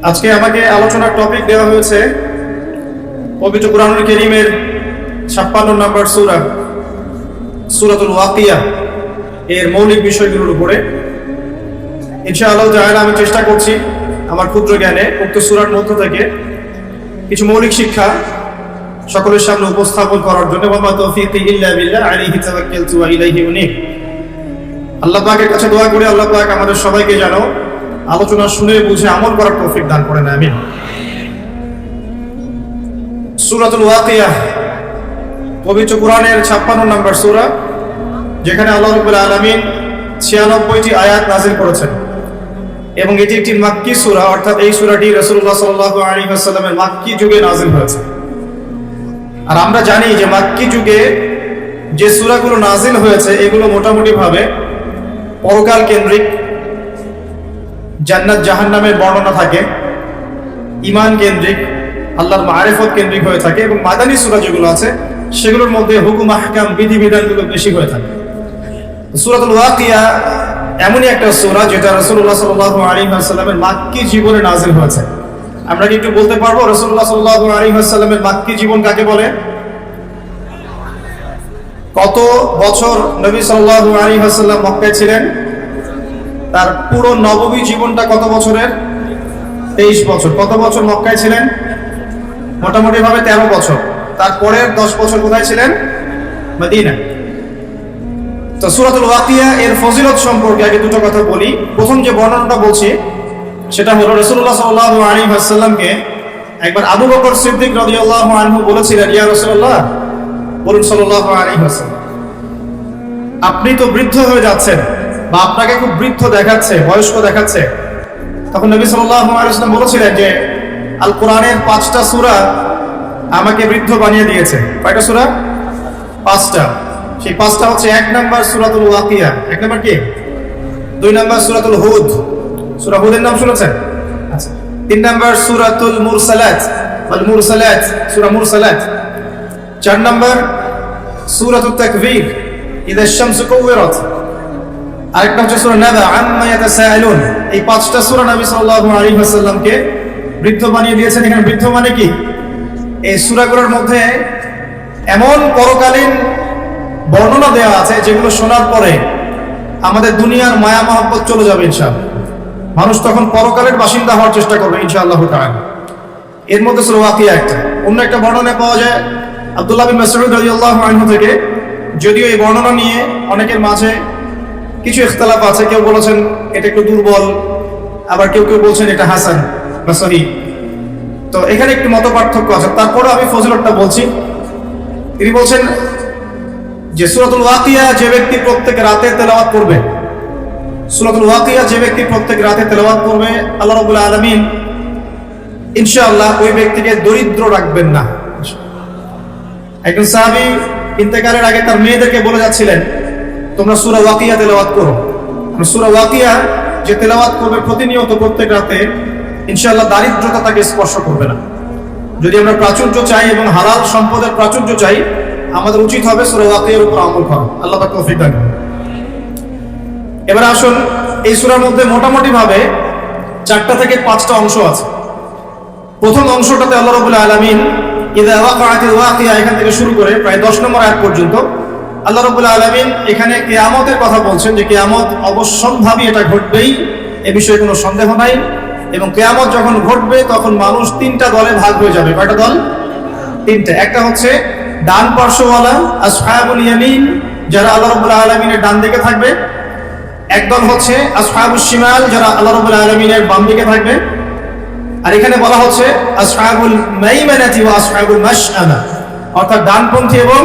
আজকে আমাকে আলোচনার টপিক দেওয়া হয়েছে পবিত্র কুরআনুল কারীমের 56 নম্বর সূরা সূরাতুল ওয়াকিয়া এর মৌলিক বিষয়গুলোর উপরে। ইনশাআল্লাহ তাআলা আমি চেষ্টা করছি আমার ক্ষুদ্র জ্ঞানে উক্ত সূরার মধ্য থেকে কিছু মৌলিক শিক্ষা সকলের সামনে উপস্থাপন করার জন্য। ওয়া মা তাওফীকি ইল্লা বিল্লাহ আলাইহি তাওয়াক্কালতু ওয়া ইলাইহি উনীব। আল্লাহ পাকের কাছে দোয়া করি আল্লাহ পাক আমাদের সবাইকে যেন আলোচনা শুনে বুঝে আমল করার তৌফিক দান করেন, আমিন। সূরাতুল ওয়াকিয়া পবিত্র কুরআনের 56 নম্বর সূরা, যেখানে আল্লাহ রাব্বুল আলামিন 96টি আয়াত নাযিল করেছেন এবং এটি একটি মাক্কি সূরা, অর্থাৎ এই সূরাটি রাসূলুল্লাহ সাল্লাল্লাহু আলাইহি ওয়াসাল্লামের মাক্কি যুগে নাযিল হয়েছে। আর আমরা জানি যে মাক্কি যুগে যে সূরাগুলো নাযিল হয়েছে এগুলো মোটামুটি ভাবে পরকাল কেন্দ্রিক, জান্নাত জাহান্নামের বর্ণনা থাকে, ঈমান কেন্দ্রিক, আল্লাহর মারিফত কেন্দ্রিক হয়ে থাকে এবং মাদানী সূরা যেগুলো আছে সেগুলোর মধ্যে হুকুম আহকাম বিধিবিধানগুলো বেশি হয়ে থাকে। সূরাতুল ওয়াকিয়া এমনই একটা সূরা যেটা রাসূলুল্লাহ সাল্লাল্লাহু আলাইহি ওয়াসাল্লামের মাক্কি জীবনে নাযিল হয়েছে। আমরা কি একটু বলতে পারবো রাসূলুল্লাহ সাল্লাল্লাহু আলাইহি ওয়াসাল্লামের মাক্কি জীবন কাকে বলে? কত বছর নবী সাল্লাল্লাহু আলাইহি ওয়াসাল্লাম মক্কায় ছিলেন? তার পুরো নববী জীবনটা কত বছরের? 23 বছর। কত বছর মক্কায় ছিলেন? মোটামুটি ভাবে 13 বছর। তারপরের 10 বছর কোথায় ছিলেন? মদিনা। তো সূরাতুল ওয়াকিয়া এর ফজিলত সম্পর্কে আগে দুটো কথা বলি। প্রথম যে বর্ণনাটা বলছি সেটা হলো রাসূলুল্লাহ সাল্লাল্লাহু আলাইহি ওয়াসাল্লামকে একবার আবু বকর সিদ্দিক রাদিয়াল্লাহু আনহু বলেছিলেন, ইয়া রাসূলুল্লাহ, বলুন সাল্লাল্লাহু আলাইহি ওয়াসাল্লাম, আপনি তো বৃদ্ধ হয়ে যাচ্ছেন বা আপনাকে খুব বৃদ্ধ দেখাচ্ছে, বয়স্ক দেখাচ্ছে। তখন নবী সাল্লাল্লাহু আলাইহি ওয়াসাল্লাম বলেছিলেন যে আল কোরআনের 5টা সূরা আমাকে বৃদ্ধ বানিয়ে দিয়েছে। কয়টা সূরা? 5টা। সেই 5টা হচ্ছে 1 নাম্বার সূরাতুল ওয়াকিয়া। 1 নাম্বার কি? 2 নাম্বার সূরাতুল হুদ, সূরা হুদের নাম শুনেছেন? আচ্ছা। 3 নাম্বার সূরাতুল মুরসালাত, ওয়াল মুরসালাত, সূরা মুরসালাত। 4 নাম্বার সূরাতুত তাকবীর, ইযা আশ-শামসু কুওয়িরাত। আরেকটা হচ্ছে সূরা নাবা, আম্মা ইয়াতাসাআলুন। এই 5টা সূরা নবী সাল্লাল্লাহু আলাইহি ওয়াসাল্লামকে বৃদ্ধ বানিয়ে দিয়েছেন। এখানে বৃদ্ধ মানে কি? এই সূরাগুলোর মধ্যে এমন পরকালীন বর্ণনা দেওয়া আছে যেগুলো শোনার পরে আমাদের দুনিয়ার মায়া মহব্বত চলে যাবে ইনশাআল্লাহ। মানুষ তখন পরকালের বাসিন্দা হওয়ার চেষ্টা করবে ইনশাআল্লাহ তাআলা। এর মধ্যে সূরা ওয়াকিয়া একটা। অন্য একটা বর্ণনা পাওয়া যায় আব্দুল্লাহ বিন মাসউদ রাদিয়াল্লাহু আনহু থেকে, যদিও এই বর্ণনা নিয়ে অনেকের মাঝে কিছু ইখতিলাফ আছে। কেউ বলেছেন এটা একটু দুর্বল, আবার কেউ কেউ বলছেন এটা হাসান বা সহিহ। তো এখানে একটু মত পার্থক্য আছে, তারপরে আমি ফজিলতটা বলছি। তিনি বলছেন যে সূরাতুল ওয়াকিয়া যে ব্যক্তি প্রত্যেক রাতে তেলাওয়াত করবে, সূরাতুল ওয়াকিয়া যে ব্যক্তি প্রত্যেক রাতে তেলাওয়াত করবে, আল্লাহ রাব্বুল আলামিন ইনশাআল্লাহ ওই ব্যক্তিকে দরিদ্র রাখবেন না। একজন সাহাবী ইন্তেকালের আগে তার মেয়েদেরকে বলে যাচ্ছিলেন, তোমরা সূরা ওয়াকিয়া তেলাওয়াত করো। সূরা ওয়াকিয়া যে তেলাওয়াত করবে প্রতিনিয়ত প্রত্যেক রাতে, ইনশাআল্লাহ দারিদ্রতা তাকে স্পর্শ করবে না। যদি আমরা প্রাচুর্য চাই এবং হালাল সম্পদের প্রাচুর্য চাই, আমাদের উচিত হবে সূরা ওয়াকিয়ার উপর আমল করা। আল্লাহ পাক তৌফিক দান করুন। এবার আসুন, এই সূরার মধ্যে মোটামুটি ভাবে 4টা থেকে 5টা অংশ আছে। প্রথম অংশটাতে আল্লাহ রাব্বুল আলামিন ইযা ওয়াকাআতিল ওয়াকিয়া এখান থেকে শুরু করে প্রায় 10 নম্বর আয়াত পর্যন্ত আল্লাহ রাব্বুল আলামিন এখানে কিয়ামতের কথা বলছেন, যে কিয়ামত অবশ্যম্ভাবী, এটা ঘটবেই, এ বিষয়ে কোনো সন্দেহ নাই। এবং কিয়ামত যখন ঘটবে তখন মানুষ 3টা দলে ভাগ হয়ে যাবে। কয়টা দল? 3টা। একটা হচ্ছে ডান পার্শ্বওয়ালা আসহাবুল ইয়ামিন, যারা আল্লাহ রাব্বুল আলামিনের ডান দিকে থাকবে। একদল হচ্ছে আসহাবুশ শিমাল, যারা আল্লাহ রাব্বুল আলামিনের বাম দিকে থাকবে। আর এখানে বলা হচ্ছে আসহাবুল মাইমানাতি ওয়া আসহাবুল মাশআমা, অর্থাৎ ডানপন্থী এবং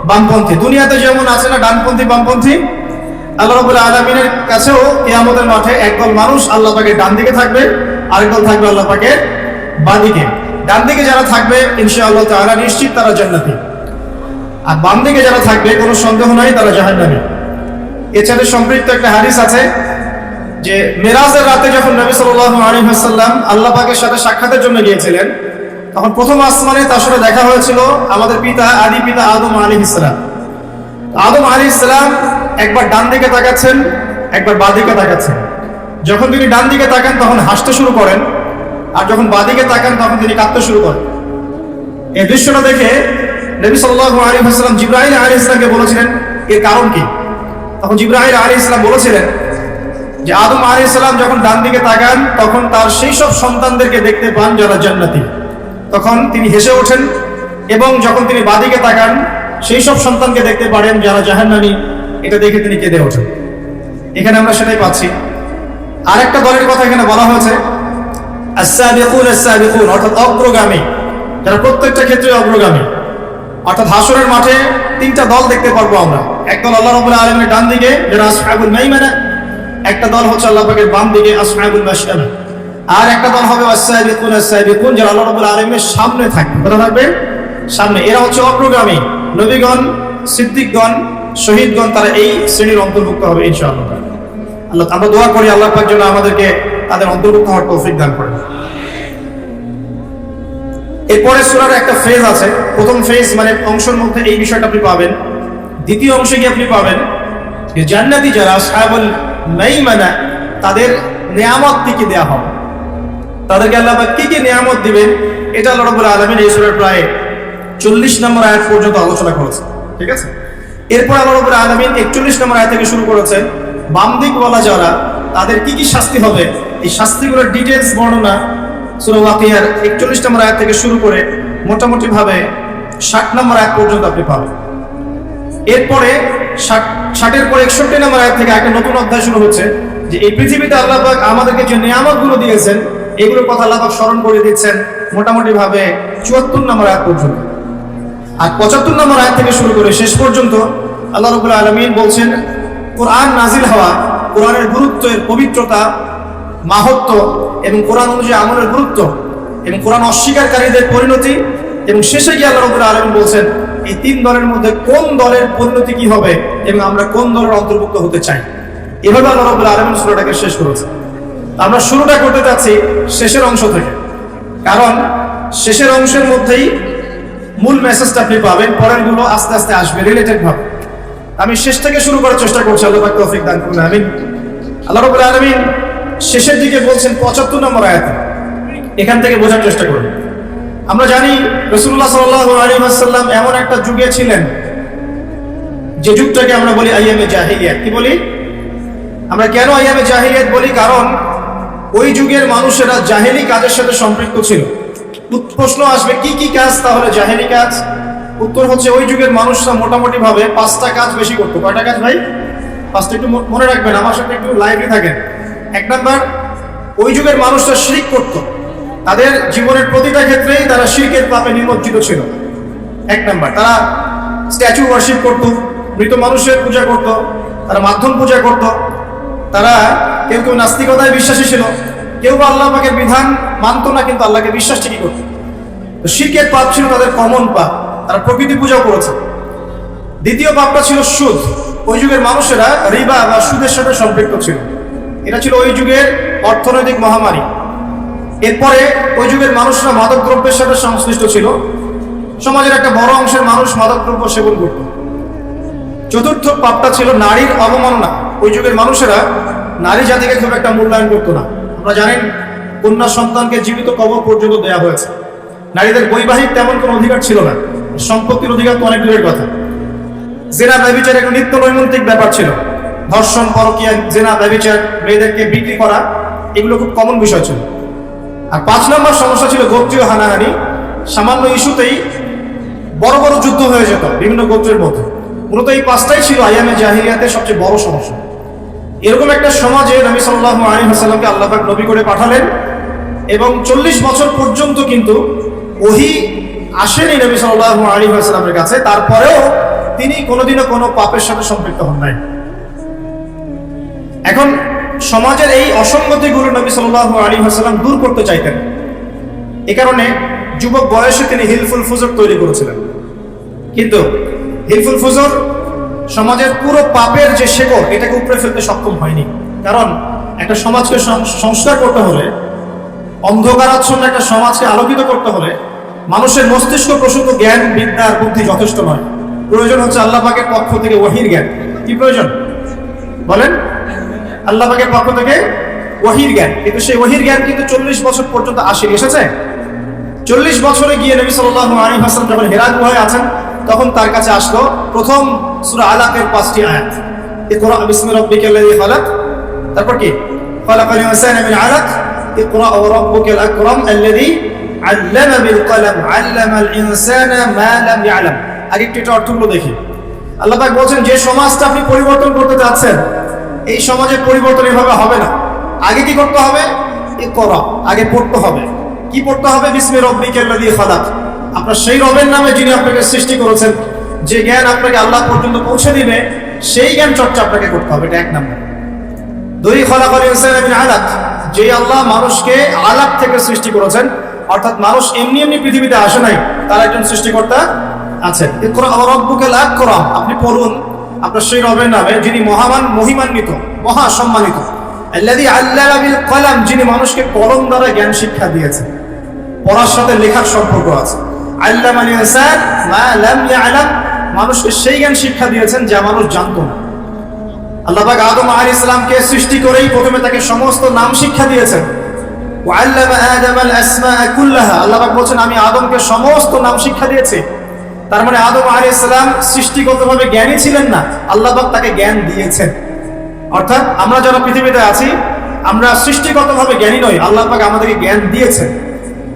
বামপন্থী। দুনিয়াতে যেমন আছে না ডানপন্থী বামপন্থী, আল্লাহ রাব্বুল আলামিনের কাছেও কিয়ামতের মাঠে একদল মানুষ আল্লাহ পাকের ডান দিকে থাকবে, আরেকদল থাকবে আল্লাহ পাকের বাম দিকে। ডান দিকে যারা থাকবে ইনশাআল্লাহ তাআলা নিশ্চিত তারা জান্নাতি, আর বাম দিকে যারা থাকবে কোনো সন্দেহ নাই তারা জাহান্নামী। এর সাথে সম্পৃক্ত একটা হাদিস আছে যে মেরাজের রাতে যখন নবী সাল্লাল্লাহু আলাইহি ওয়াসাল্লাম আল্লাহ পাকের সাথে সাক্ষাতের জন্য গিয়েছিলেন, তখন প্রথম আসমানে তার সাথে দেখা হয়েছিল আমাদের পিতা, আদি পিতা আদম আলাইহিস সালাম। আদম আলাইহিস সালাম একবার ডান দিকে তাকাচ্ছেন, একবার বাঁ দিকে তাকাচ্ছেন। যখন তিনি ডান দিকে তাকান তখন হাসতে শুরু করেন, আর যখন বাদিকে তাকান তখন তিনি কাঁদতে শুরু করেন। এই দৃশ্যটা দেখে নবী সাল্লাল্লাহু আলাইহি ওয়াসাল্লাম জিবরাইল আলাইহিস সালামকে বলেছিলেন এর কারণ কি। তখন জিবরাইল আলাইহিস সালাম বলেছিলেন যে আদম আলাইহিস সালাম যখন ডান দিকে তাকান তখন তার সেই সব সন্তানদেরকে দেখতে পান যারা জান্নাতি, তখন তিনি হেসে ওঠেন, এবং যখন তিনি বাদিকে তাকান সেই সব সন্তানকে দেখতে পারেন যারা জাহান্নামী, এটা দেখে তিনি কেঁদে ওঠেন। এখানে আমরা সেটাই পাচ্ছি। আর একটা দলের কথা এখানে বলা হয়েছে আস-সাবিকুন আস-সাবিকুন, অর্থাৎ অগ্রগামী, যারা প্রত্যেকটা ক্ষেত্রে অগ্রগামী। অর্থাৎ হাসরের মাঠে তিনটা দল দেখতে পারবো আমরা। এক দল আল্লাহ রাব্বুল আলামিনের ডান দিকে যারা আসহাবুল মাইমানা, একটা দল হচ্ছে আল্লাহ পাকের বাম দিকে আসহাবুল মাশআমা, আর একটা দল হবে আস-সাবিকুন আস-সাবিকুন, যারা আল্লাহ রাব্বুল আলামিনের সামনে থাকবে। কোথায় থাকবে? সামনে। এরা হচ্ছে অগ্রগামী। নবীগণ, সিদ্দিকগণ, শহীদগণ তারা এই শ্রেণীর অন্তর্ভুক্ত হবে ইনশাআল্লাহ। আল্লাহ, আমরা দোয়া করি আল্লাহ পাক যেন আমাদেরকে তাদের অন্তর্ভুক্ত হওয়ার তৌফিক দান করেন। এরপরে সূরার একটা ফেজ আছে। প্রথম ফেজ মানে অংশের মধ্যে এই বিষয়টা আপনি পাবেন। দ্বিতীয় অংশে গিয়ে আপনি পাবেন যে জান্নাতি যারা আসহাবুল মাইমানা তাদের নিয়ামত কি দেয়া হবে, তাদেরকে আল্লাহ পাক কি কি নিয়ামত দিবেন, এটা আল্লাহ রাব্বুল আলামিন এই সূরার প্রায় 40 নম্বর আয়াত পর্যন্ত আলোচনা করেছে। ঠিক আছে। এরপর আল্লাহ রাব্বুল আলামিন 41 নম্বর আয়াত থেকে শুরু করেছেন বাম দিকওয়ালা যারা তাদের কি কি শাস্তি হবে, এই শাস্তিগুলোর ডিটেইলস বর্ণনা সূরা ওয়াকিয়ার 41 নম্বর আয়াত থেকে শুরু করে মোটামুটি ভাবে 60 নম্বর আয়াত পর্যন্ত আপনি পাবেন। এরপরে 60 এর পরে 61 নম্বর আয়াত থেকে একটা নতুন অধ্যায় শুরু হচ্ছে যে এই পৃথিবীতে আল্লাহ পাক আমাদেরকে যে নিয়ামতগুলো দিয়েছেন এগুলোর কথা আল্লাহ পাক স্মরণ করে দিচ্ছেন মোটামুটি ভাবে 74 নম্বর আয়াত পর্যন্ত। আর 75 নম্বর আয়াত থেকে শুরু করে শেষ পর্যন্ত আল্লাহ রাব্বুল আলামিন বলছেন কোরআন নাজিল হওয়া, কোরআনের গুরুত্ব, এর পবিত্রতা, মাহাত্ম্য এবং কোরআন অনুযায়ী আমলের গুরুত্ব এবং কোরআন অস্বীকারীদের পরিণতি, এবং শেষে গিয়ে আল্লাহ রাব্বুল আলামিন বলছেন এই তিন দলের মধ্যে কোন দলের পরিণতি কি হবে এবং আমরা কোন দলের অন্তর্ভুক্ত হতে চাই। এভাবে আল্লাহ রাব্বুল আলামিন সূরাটাকে শেষ করেছেন। আমরা শুরুটা করতে যাচ্ছি শেষের অংশ থেকে, কারণ শেষের অংশের মধ্যেই মূল মেসেজটা আপনি পাবেন, পরেরগুলো আস্তে আস্তে আসবে রিলেটেড ভাবে। আমি শেষ থেকে শুরু করার চেষ্টা করছি, আল্লাহ পাক তৌফিক দান করুন, আমিন। আল্লাহ রাব্বুল আলামিন শেষের দিকে বলছেন 75 নম্বর আয়াতে, এখান থেকে বোঝার চেষ্টা করুন। আমরা জানি রাসূলুল্লাহ সাল্লাল্লাহু আলাইহি ওয়াসাল্লাম এমন একটা যুগে ছিলেন যে যুগটাকে আমরা বলি আইয়ামে জাহিলিয়াত। কি বলি আমরা? কেন আইয়ামে জাহিলিয়াত বলি? কারণ ওই যুগের মানুষেরা জাহেলি কাজের সাথে সম্পৃক্ত ছিল। প্রশ্ন আসবে কি কি কাজ তাহলে জাহেলি কাজ? উত্তর হচ্ছে ওই যুগের মানুষরা মোটামুটি ভাবে 5টা কাজ বেশি করতো। কয়টা কাজ ভাই? 5টা। একটু মনে রাখবেন, আমার সাথে একটু লাইভে থাকেন। 1 নাম্বার, ওই যুগের মানুষরা শিরক করত। তাদের জীবনের প্রতিটা ক্ষেত্রেই তারা শিরকের পাপে নিমজ্জিত ছিল। 1 নাম্বার, তারা স্ট্যাচু ওয়ার্শিপ করত, মৃত মানুষের পূজা করত, তারা মাধ্যম পূজা করত, তারা কেউ কেউ নাস্তিকতায় বিশ্বাসী ছিল, কেউ বা আল্লাহ পাকের বিধান মানত না কিন্তু আল্লাহকে বিশ্বাস ঠিকই করত। তো শিরকের পাপ ছিল তাদের কমন পাপ, তারা প্রকৃতি পূজাও করেছে। দ্বিতীয় পাপটা ছিল সুদ। ওই যুগের মানুষেরা রিবা বা সুদের সাথে সম্পৃক্ত ছিল। এটা ছিল ওই যুগের অর্থনৈতিক মহামারী। এরপরে ওই যুগের মানুষরা মাদক দ্রব্যের সাথে সংশ্লিষ্ট ছিল। সমাজের একটা বড় অংশের মানুষ মাদক দ্রব্য সেবন করত। চতুর্থ পাপটা ছিল নারীর অবমাননা। ওই যুগের মানুষেরা নারী জাতিকে খুব একটা মূল্যায়ন করতো না। আপনারা জানেন কন্যা সন্তানকে জীবিত কবর পর্যন্ত দেয়া হয়েছে। নারীদের বৈবাহিক তেমন কোনো অধিকার ছিল না, সম্পত্তির অধিকার তো অনেক দূরের কথা। জেনা ব্যভিচার একটা নিত্য নৈমিত্তিক ব্যাপার ছিল। ধর্ষণ, পরকীয়া, জেনা, ব্যভিচার, মেয়েদেরকে বিক্রি করা, এগুলো খুব কমন বিষয় ছিল। আর 5 নম্বর সমস্যা ছিল গোত্রীয় হানাহানি। সামান্য ইস্যুতেই বড় বড় যুদ্ধ হয়ে যেত বিভিন্ন গোত্রের মধ্যে। মূলত এই 5টাই ছিল আইয়ামে জাহিলিয়াতের সবচেয়ে বড় সমস্যা। এরকম একটা সমাজে নবী সাল্লাল্লাহু আলাইহি ওয়াসাল্লামকে আল্লাহ পাক নবী করে পাঠালেন, এবং 40 বছর পর্যন্ত কিন্তু ওহী আসেনি নবী সাল্লাল্লাহু আলাইহি ওয়াসাল্লামের কাছে। তারপরেও তিনি কোনোদিনও কোনো পাপের সাথে সম্পৃক্ত হন নাই। এখন সমাজের এই অসঙ্গতিগুলো নবী সাল্লাল্লাহু আলাইহি ওয়াসাল্লাম দূর করতে চাইতেন। এই কারণে যুবক বয়সে তিনি হিলফুল ফুজর তৈরি করেছিলেন। কিন্তু হিলফুল ফুজর সমাজের পুরো পাপের যে শেকড়, এটাকে উপড়ে ফেলতে সক্ষম হয়নি। কারণ একটা সমাজকে সংস্কার করতে হলে, অন্ধকারাচ্ছন্ন একটা সমাজকে আলোকিত করতে হলে মানুষের মস্তিষ্ক প্রসূত জ্ঞান, বিদ্যা আর বুদ্ধি যথেষ্ট নয়। প্রয়োজন হচ্ছে আল্লাহ পাকের পক্ষ থেকে ওহীর জ্ঞান। কি প্রয়োজন বলেন? আল্লাহ পাকের পক্ষ থেকে ওহীর জ্ঞান, কিন্তু সেই ওহীর জ্ঞান কিন্তু 40 বছর পর্যন্ত আসেনি। এসেছে 40 বছরে গিয়ে নবী সাল্লাল্লাহু আলাইহি ওয়াসাল্লাম যখন হিরা গুহায় আছেন, তখন তার কাছে আসলো প্রথম সূরা আলাকের 5টি আয়াত, ইকরা বিসমি রাব্বিকাল্লাযী খালাক, তারপর কি খালাকাল ইনসানা মিন আলাক, ইকরা ওয়া রাব্বুকাল আকরাম আল্লাযী আল্লামা বিল কলম আল্লামাল ইনসানা মা লাম ইয়ালাম। আগে একটু এটা অর্থগুলো দেখি। আল্লাহ পাক বলছেন যে সমাজটা আপনি পরিবর্তন করতে যাচ্ছেন, এই সমাজের পরিবর্তন এভাবে হবে না। আগে কি করতে হবে? ইকরা, আগে পড়তে হবে। কি পড়তে হবে? বিসমি রাব্বিকাল্লাযী খালাক, আপনার সেই রবের নামে যিনি আপনাকে সৃষ্টি করেছেন। যে জ্ঞান আপনাকে আল্লাহ পর্যন্ত পৌঁছে দিবে, সেই জ্ঞান চর্চা আপনাকে করতে হবে। এটা এক নাম্বার। 2, খালাকাল ইনসানা মিন আলাক, যে আল্লাহ মানুষকে আলাক থেকে সৃষ্টি করেছেন, অর্থাৎ মানুষ এমনি এমনি পৃথিবীতে আসে নাই, তার একজন সৃষ্টিকর্তা আছেন। ইকরা ওয়া রাব্বুকাল আকরাম, আপনি পড়ুন আপনার সেই রবের নামে যিনি মহান, মহিমান্বিত, মহা সম্মানিত। আল্লাযী আল্লামা বিল কলম, যিনি মানুষকে কলম দ্বারা জ্ঞান শিক্ষা দিয়েছেন। পড়ার সাথে লেখার সম্পর্ক আছে। আল্লামাল ইনসান মা লাম ইয়ালাম, মানুষকে সেই জ্ঞান শিক্ষা দিয়েছেন যা মানুষ জানতো না। আল্লাহ পাক আদম আলাইহিস সালামকে সৃষ্টি করেই প্রথমে তাকে সমস্ত নাম শিক্ষা দিয়েছেন। ওয়া আল্লামা আদামাল আসমাআ কুল্লাহা, আল্লাহ পাক বলেন আমি আদমকে সমস্ত নাম শিক্ষা দিয়েছি। তার মানে আদম আলাইহিস সালাম সৃষ্টিগতভাবে জ্ঞানী ছিলেন না, আল্লাহ পাক তাকে জ্ঞান দিয়েছেন। অর্থাৎ আমরা যারা পৃথিবীতে আছি, আমরা সৃষ্টিগতভাবে জ্ঞানী নই, আল্লাহ পাক আমাদেরকে জ্ঞান দিয়েছেন।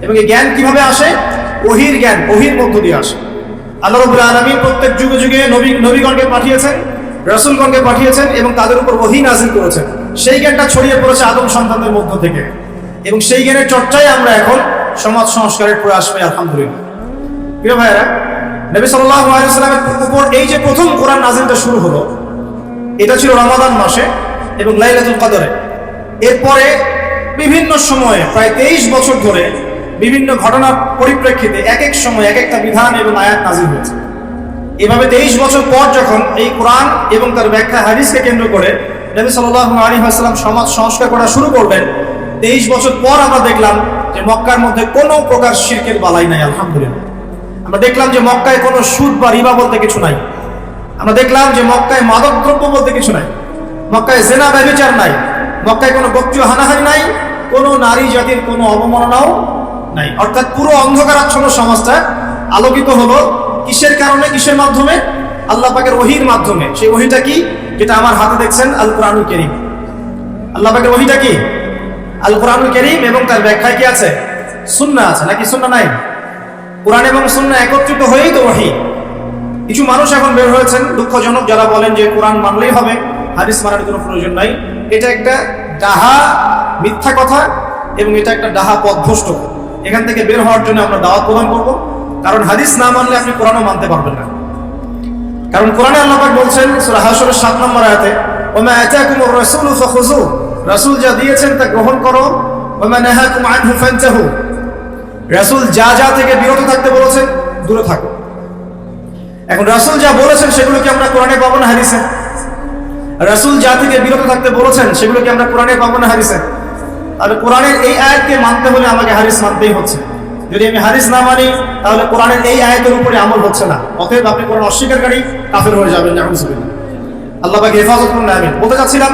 এবং এই জ্ঞান কিভাবে আসে? ওহীর জ্ঞান, ওহীর মধ্য দিয়ে আসে। আল্লাহ রাব্বুল আলামিন প্রত্যেক যুগে যুগে নবীগণকে পাঠিয়েছেন, রাসূলগণকে পাঠিয়েছেন এবং তাদের উপর ওহী নাযিল করেছেন। সেই জ্ঞানটা ছড়িয়ে পড়েছে আদম সন্তানদের মধ্য থেকে, এবং সেই জ্ঞানের চর্চায় আমরা এখন সমাজ সংস্কারের প্রয়াস পাই, আলহামদুলিল্লাহ। প্রিয় ভাইয়েরা, নবী সাল্লাল্লাহু আলাইহি ওয়াসাল্লামের উপর এই যে প্রথম কোরআন নাযিলটা শুরু হলো, এটা ছিল রমাদান মাসে এবং লাইলাতুল কদরে। এরপরে বিভিন্ন সময়ে প্রায় 23 বছর ধরে বিভিন্ন ঘটনার পরিপ্রেক্ষিতে এক এক সময় এক একটা বিধান এবং আয়াত নাযিল হয়েছে। এভাবে 23 বছর পর যখন এই কোরআন এবং তার ব্যাখ্যা হাদিসকে কেন্দ্র করে নবী সাল্লাল্লাহু আলাইহি ওয়াসাল্লাম সমাজ সংস্কার করা শুরু করবেন, 23 বছর পর আমরা দেখলাম যে মক্কার মধ্যে কোনো প্রকার শিরকের বালাই নাই, আলহামদুলিল্লাহ। আমরা দেখলাম যে মক্কায় কোনো সুদ বা রিবা বলতে কিছু নাই। আমরা দেখলাম যে মক্কায় মাদক দ্রব্য বলতে কিছু নাই, মক্কায় জিনা ব্যভিচার নাই, মক্কায় কোনো গোত্রীয় হানাহানি নাই, কোনো নারী জাতির কোনো অবমাননাও নাই। অর্থাৎ পুরো অন্ধকারাচ্ছন্ন সমাজটা আলোকিত হলো কিসের কারণে, কিসের মাধ্যমে? আল্লাহ পাকের ওহীর মাধ্যমে। সেই ওহীটা কি? যেটা আমার হাতে দেখছেন, আল কোরআনুল কারীম। আল্লাহ পাকের ওহীটা কি? আল কোরআনুল কারীম, এবং তার ব্যাখ্যায় কি আছে? সুন্নাহ আছে, নাকি সুন্নাহ নাই? কোরআন এবং সুন্নাহ একত্রিত হয়েই তো ওহী। কিছু মানুষ এখন বের হয়েছেন দুঃখজনক, যারা বলেন যে কোরআন মানলেই হবে, হাদিস মানার কোনো প্রয়োজন নাই। এটা একটা ডাহা মিথ্যা কথা এবং এটা একটা ডাহা পথভ্রষ্ট। এখান থেকে বের হওয়ার জন্য আমরা দাওয়াত প্রদান করব, কারণ হাদিস না মানলে আপনি কোরআনও মানতে পারবেন না। কারণ কোরআনে আল্লাহ পাক বলছেন সূরা হাশরের 7 নম্বর আয়াতে, ওয়া আতাকুমুর রাসূলু ফাখুযু, রাসূল যা দিয়েছেন তা গ্রহণ করো, ওয়া নাহাকুম আনহু ফান্তাহু, রাসূল যা যা থেকে বিরত থাকতে বলেছেন দূরে থাকো। এখন রাসূল যা বলেছেন সেগুলো কি আমরা কোরআনে পাবো না হাদিসে? রাসূল যা থেকে বিরত থাকতে বলেছেন সেগুলো কি আমরা কোরআনে পাবো না হাদিসে? তাহলে কোরআনের এই আয়াতকে মানতে হলে আমাকে হাদিস মানতেই হচ্ছে। যদি আমি হাদিস না মানি, তাহলে কোরআনের এই আয়াতের উপরে আমল হচ্ছে না। অতএব আপনি কোরআন অস্বীকারী কাফের হয়ে যাবেন। নাউযুবিল্লাহ, আল্লাহ পাক হেফাজত করুন। আমিন। বলতে চাচ্ছিলাম,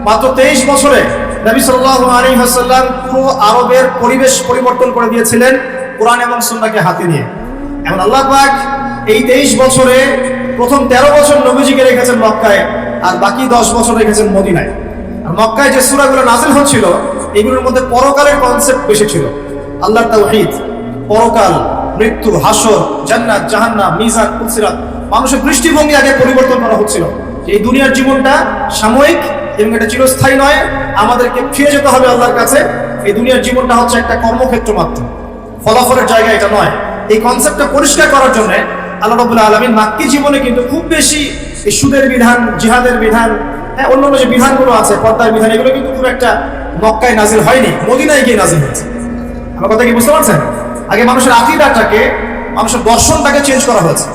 মাত্র 23 বছরে নবী সাল্লাল্লাহু আলাইহি ওয়াসাল্লাম পুরো আরবের পরিবেশ পরিবর্তন করে দিয়েছিলেন কোরআন এবং সুন্নাহকে হাতে নিয়ে। এখন আল্লাহ পাক এই 23 বছরে প্রথম 13 বছর নবীজিকে রেখেছেন মক্কায়, আর বাকি 10 বছর রেখেছেন মদিনায়। আর মক্কায় যে সূরাগুলো নাযিল হচ্ছিল, এগুলোর মধ্যে পরকালের কনসেপ্ট বেশি ছিল। আল্লাহর তাওহীদ, পরকাল, মৃত্যু, হাসর, জান্নাত, জাহান্নাম, মিজান, ফুলসিরাত, মানুষের দৃষ্টিভঙ্গি আগে পরিবর্তন করা হচ্ছিল। এই দুনিয়ার জীবনটা সাময়িক এবং এটা চিরস্থায়ী নয়, আমাদেরকে ফিরে যেতে হবে আল্লাহর কাছে। এই দুনিয়ার জীবনটা হচ্ছে একটা কর্মক্ষেত্র মাত্র, ফলাফলের জায়গা এটা নয়। এই কনসেপ্টটা পরিষ্কার করার জন্য আল্লাহ রাব্বুল আলামিন মাক্কি জীবনে কিন্তু খুব বেশি এই সুদের বিধান, জিহাদের বিধান, অন্যান্য যে বিধানগুলো আছে, পর্দার বিধান, এগুলো কিন্তু খুব একটা মক্কায় নাজিল হয়নি, মদিনায় গিয়ে নাজিল হয়েছে। আমার কথা কি বুঝতে পারছেন? আগে মানুষের আকীদাটাকে, মানুষের দর্শনটাকে চেঞ্জ করা হয়েছে।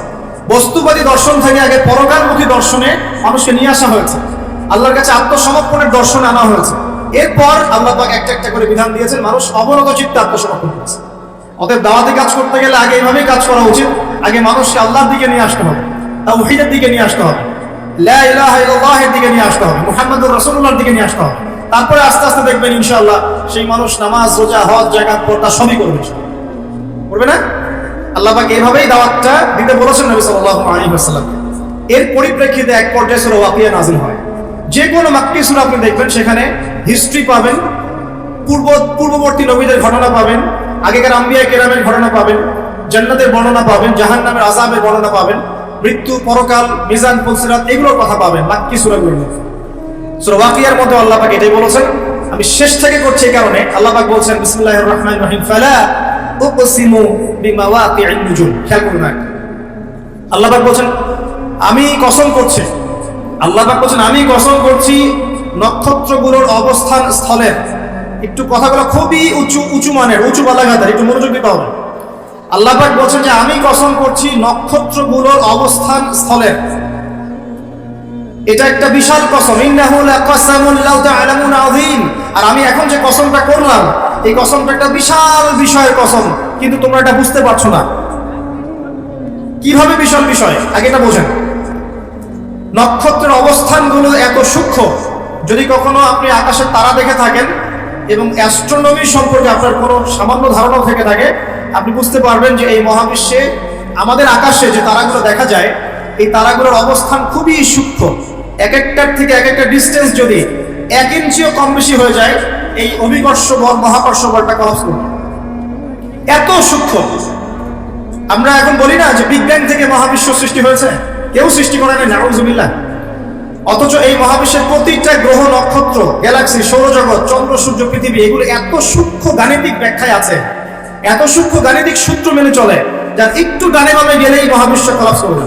বস্তুবাদী দর্শন থেকে আগে পরকালমুখী দর্শনে মানুষকে নিয়ে আসা হয়েছে, আল্লাহর কাছে আত্মসমর্পণের দর্শনে আনা হয়েছে। এরপর আল্লাহ পাক একটা একটা করে বিধান দিয়েছেন, মানুষ অবনত চিত্তে আত্মসমর্পণ করেছে। অতএব দাওয়াতি কাজ করতে গেলে আগে এইভাবেই কাজ করা উচিত। আগে মানুষকে আল্লাহর দিকে নিয়ে আসতে হবে, তাওহীদের দিকে নিয়ে আসতে হবে, লা ইলাহা ইল্লাল্লাহের দিকে নিয়ে আসতে হবে, মুহাম্মদুর রাসূলুল্লাহর দিকে নিয়ে আসতে হবে। তারপরে আস্তে আস্তে দেখবেন ইনশাআল্লাহ সেই মানুষ নামাজ, রোজা, হজ, যাকাত, পর্দা সবই করবে, করবে না? আল্লাহ পাক এইভাবেই দাওয়াতটা দিতে বলেছেন নবী সাল্লাল্লাহু আলাইহি ওয়াসাল্লাম। এর পরিপ্রেক্ষিতে এক পর্যায়ে সূরা ওয়াকিয়া নাযিল হয়। যে কোনো মাক্কি সূরা আপনি দেখবেন সেখানে হিস্ট্রি পাবেন, পূর্ববর্তী নবীদের ঘটনা পাবেন, আগেকার আম্বিয়া কেরামের ঘটনা পাবেন, জান্নাতের বর্ণনা পাবেন, জাহান্নামের আযাবের বর্ণনা পাবেন, মৃত্যু, পরকাল, মিজান, ফুলসিরাত এগুলোর কথা পাবেন মাক্কি সূরাগুলোর মধ্যে। সূরা ওয়াকিয়ার মধ্যে আল্লাহ পাক এটাই বলেছেন। আমি শেষ থেকে করছি এই কারণে, আল্লাহ পাক বলছেন বিসমিল্লাহির রহমানির রহিম, ফালা উকসিমু বিমাওয়াকি'ন নুজুম। খেয়াল করুন, আল্লাহ পাক বলছেন আমি কসম করছি, আল্লাহ পাক বলছেন আমি কসম করছি নক্ষত্রগুলোর অবস্থান স্থলের। একটু কথাগুলো খুবই উঁচু মানের, উঁচু বালাঘাতের, একটু মনোযোগ দিতে হবে। আল্লাহ পাক বলছেন যে আমি কসম করছি নক্ষত্রগুলোর অবস্থান স্থলের। এটা একটা বিশাল কসম। ইন্নাহু লাকাসামুন লাউ তা'লামুন আযীম। আর আমি এখন যে কসমটা করলাম এই কসমটা একটা বিশাল বিষয়ের কসম, কিন্তু তোমরা এটা বুঝতে পারছো না। কিভাবে বিশাল বিষয় আগে এটা বোঝেন। নক্ষত্রের অবস্থানগুলো এত সূক্ষ্ম, যদি কখনো আপনি আকাশের তারা দেখে থাকেন এবং অ্যাস্ট্রোনমি সম্পর্কে আপনার কোনো সামান্য ধারণাও থেকে থাকে, আপনি বুঝতে পারবেন যে এই মহাবিশ্বে আমাদের আকাশে যে তারাগুলো দেখা যায় এই তারাগুলোর অবস্থান খুবই সূক্ষ্ম। এক একটার থেকে এক একটা ডিস্টেন্স যদি 1 ইঞ্চিও কম বেশি হয়ে যায় এই অভিকর্ষ বল, মহাকর্ষ বলটা কলাপস করবে, এত সূক্ষ্ম। আমরা এখন বলি না যে বিজ্ঞান থেকে মহাবিশ্ব সৃষ্টি হয়েছে, কেউ সৃষ্টি করে নাই, নাউযুবিল্লাহ। অথচ এই মহাবিশ্বের প্রতিটা গ্রহ, নক্ষত্র, গ্যালাক্সি, সৌরজগৎ, চন্দ্র, সূর্য, পৃথিবী এগুলো এত সূক্ষ্ম গাণিতিক ব্যাখ্যায় আছে, এত সূক্ষ্ম গাণিতিক সূত্র মেনে চলে, যার একটু ডানে বামে গেলেই মহাবিশ্ব কলাপস করবে।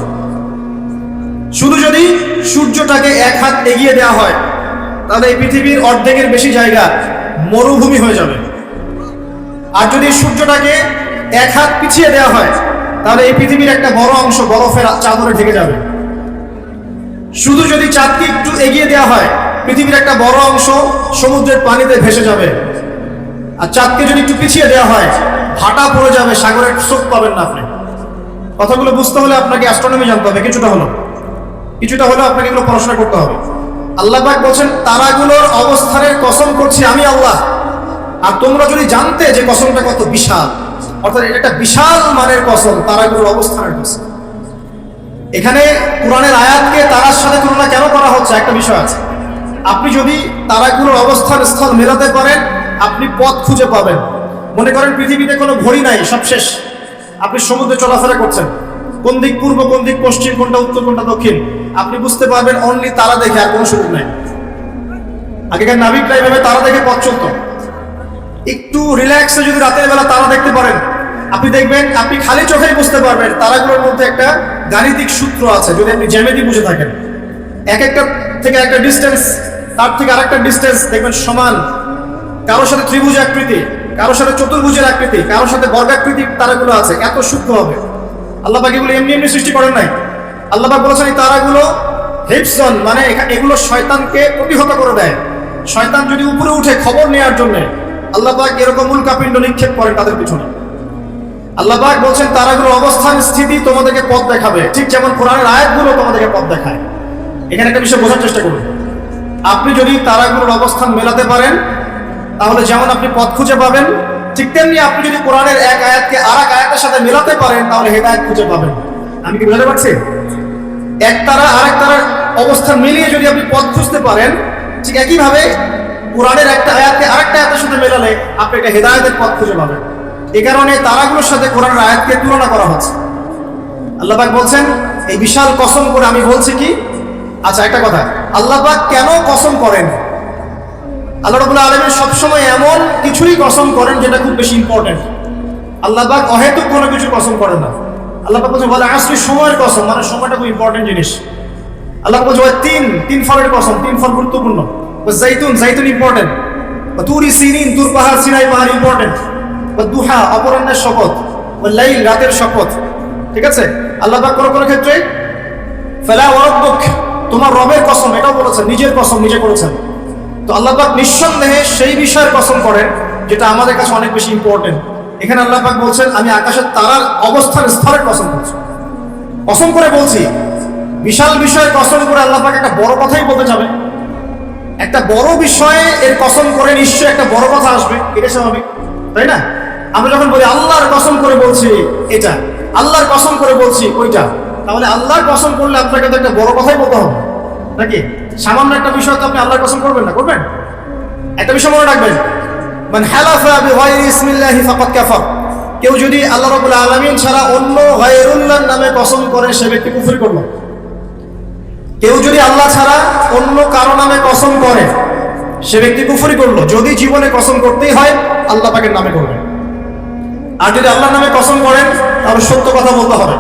শুধু যদি সূর্যটাকে 1 হাত এগিয়ে দেওয়া হয় তাহলে এই পৃথিবীর অর্ধেকের বেশি জায়গা মরুভূমি হয়ে যাবে। আর যদি সূর্যটাকে 1 হাত পিছিয়ে দেওয়া হয় তাহলে এই পৃথিবীর একটা বড় অংশ বরফের চাদরে ঢেকে যাবে। শুধু যদি চাঁদকে একটু এগিয়ে দেওয়া হয় পৃথিবীর একটা বড় অংশ সমুদ্রের পানিতে ভেসে যাবে। আর চাঁদকে যদি একটু পিছিয়ে দেওয়া হয় ভাটা পড়ে যাবে, সাগরের স্রোত পাবেন না আপনি। কথাগুলো বুঝতে হলে আপনাকে অ্যাস্ট্রোনমি জানতে হবে, কিছুটা হলেও আপনাকে এগুলো পড়াশোনা করতে হবে। আল্লাহ পাক বলছেন তারাগুলোর অবস্থানের কসম করছি আমি আল্লাহ। আর তোমরা যদি জানতে যে কসমটা কত বিশাল, অর্থাৎ এটা একটা বিশাল মানের কসম, তারাগুলোর অবস্থানের কসম। এখানে কোরআনের আয়াতকে তারার সাথে তুলনা কেন করা হচ্ছে একটা বিষয় আছে। আপনি যদি তারাগুলোর অবস্থান স্থল মেলাতে পারেন আপনি পথ খুঁজে পাবেন। মনে করেন পৃথিবীতে কোনো ঘড়ি নাই, সব শেষ, আপনি সমুদ্রে চলাফেরা করছেন, কোন দিক পূর্ব, কোন দিক পশ্চিম, কোনটা উত্তর, কোনটা দক্ষিণ আপনি বুঝতে পারবেন অনলি তারা দেখে, আর কোনো সুযোগ নাই। আগেকার নাবিকরা এইভাবে তারা দেখে পথ চলত। একটু রিল্যাক্সে যদি রাতের বেলা তারা দেখতে পারেন আপনি দেখবেন আপনি খালি চোখেই বুঝতে পারবেন তারাগুলোর মধ্যে একটা গাণিতিক সূত্র আছে। যদি আপনি জ্যামিতি বুঝে থাকেন, এক একটা থেকে একটা ডিস্টেন্স, তার থেকে আরেকটা ডিস্টেন্স দেখবেন সমান। কারোর সাথে ত্রিভুজ আকৃতি, কারোর সাথে চতুর্ভুজের আকৃতি, কারোর সাথে বর্গাকৃতির তারাগুলো আছে, এত সূক্ষ্ম হবে। আল্লাহ পাক এগুলো এমনি এমনি সৃষ্টি করেন নাই। আল্লাহ পাক বলেছেন এই তারাগুলো হিফজন, মানে এগুলো শয়তানকে প্রতিহত করে দেয়। শয়তান যদি উপরে উঠে খবর নেওয়ার জন্য আল্লাহ পাক এরকম উল্কাপিণ্ড নিক্ষেপ করেন তাদের পিছনে। আল্লাহ পাক বলছেন তারাগুলোর অবস্থান স্থিতি তোমাদেরকে পথ দেখাবে, ঠিক যেমন কোরআনের আয়াতগুলো তোমাদেরকে পথ দেখায়। এখানে একটা বিষয় বোঝার চেষ্টা করুন। আপনি যদি তারাগুলোর অবস্থান মেলাতে পারেন তাহলে যেমন আপনি পথ খুঁজে পাবেন, ঠিক তেমনি আপনি যদি কোরআনের এক আয়াতকে আর এক আয়াতের সাথে মেলাতে পারেন তাহলে হেদায়েত খুঁজে পাবেন। আমি কি বুঝাতে পারছি? এক তারা আরেক তারার অবস্থান মিলিয়ে যদি আপনি পথ খুঁজতে পারেন, ঠিক একইভাবে কোরআনের একটা আয়াতকে আরেকটা আয়াতের সাথে মেলালে আপনি একটা হেদায়েতের পথ খুঁজে পাবেন। এই কারণে তারাগুলোর সাথে কোরআনের আয়াতকে তুলনা করা হচ্ছে। আল্লাহ পাক বলছেন এই বিশাল কসম করে আমি বলছি কি। আচ্ছা একটা কথা, আল্লাহ পাক কেন কসম করেন? আল্লাহ রাব্বুল আলামিন সবসময় এমন কিছুরই কসম করেন যেটা খুব বেশি ইম্পর্টেন্ট। আল্লাহ পাক অহেতুক কোনো কিছু কসম করেন না। আল্লাহ পাক বলছেন বলে আসলে সময়ের কসম, মানে সময়টা খুব ইম্পর্টেন্ট জিনিস। আল্লাহ পাক বলছে তিন ফলের কসম, 3 ফল গুরুত্বপূর্ণ। জাইতুন ইম্পর্টেন্ট, তুরি সিনিন, তুর পাহাড়, সিনাই পাহাড় ইম্পর্টেন্ট। দুহা অপরাহ্নের শপথ, লাইল রাতের শপথ, ঠিক আছে। আল্লাহ পাক কোনো ক্ষেত্রে ফালা ওয়া রাব্বুক, তোমার রবের কসম এটাও বলেছেন, নিজের কসম নিজে করেছেন। তো আল্লাহ পাক নিঃসন্দেহে সেই বিষয়ের কসম করেন যেটা আমাদের কাছে অনেক বেশি ইম্পর্টেন্ট। এখানে আল্লাহ পাক বলছেন আমি আকাশের তারার অবস্থান স্তরের কসম করছি, কসম করে বলছি। বিশাল বিষয়ের কসম করে আল্লাহ পাক একটা বড় কথাই বলতে যাবেন। একটা বড় বিষয়ে এর কসম করে নিশ্চয়ই একটা বড় কথা আসবে, এটা স্বাভাবিক, তাই না? আমরা যখন বলি আল্লাহর কসম করে বলছি এটা, আল্লাহর কসম করে বলছি ওইটা, তাহলে আল্লাহর কসম করলে আপনাকে তো একটা বড় কথাই বলতে হবে নাকি? সামান্য একটা বিষয় তো আপনি আল্লাহর কসম করবেন না, করবেন? একটা বিষয় মনে রাখবেন, মান হালাফা বিগাইরি ইসমিল্লাহি ফাকাদ কাফার, কেউ যদি আল্লাহ রাব্বুল আলামিন ছাড়া অন্য গায়রুল্লাহর নামে কসম করে সে ব্যক্তি কুফরি করলো। কেউ যদি আল্লাহ ছাড়া অন্য কারো নামে কসম করে সে ব্যক্তি কুফরি করলো। যদি জীবনে কসম করতেই হয় আল্লাহ পাকের নামে করবেন, আর যদি আল্লাহর নামে কসম করেন তাহলে সত্য কথা বলতে হবে।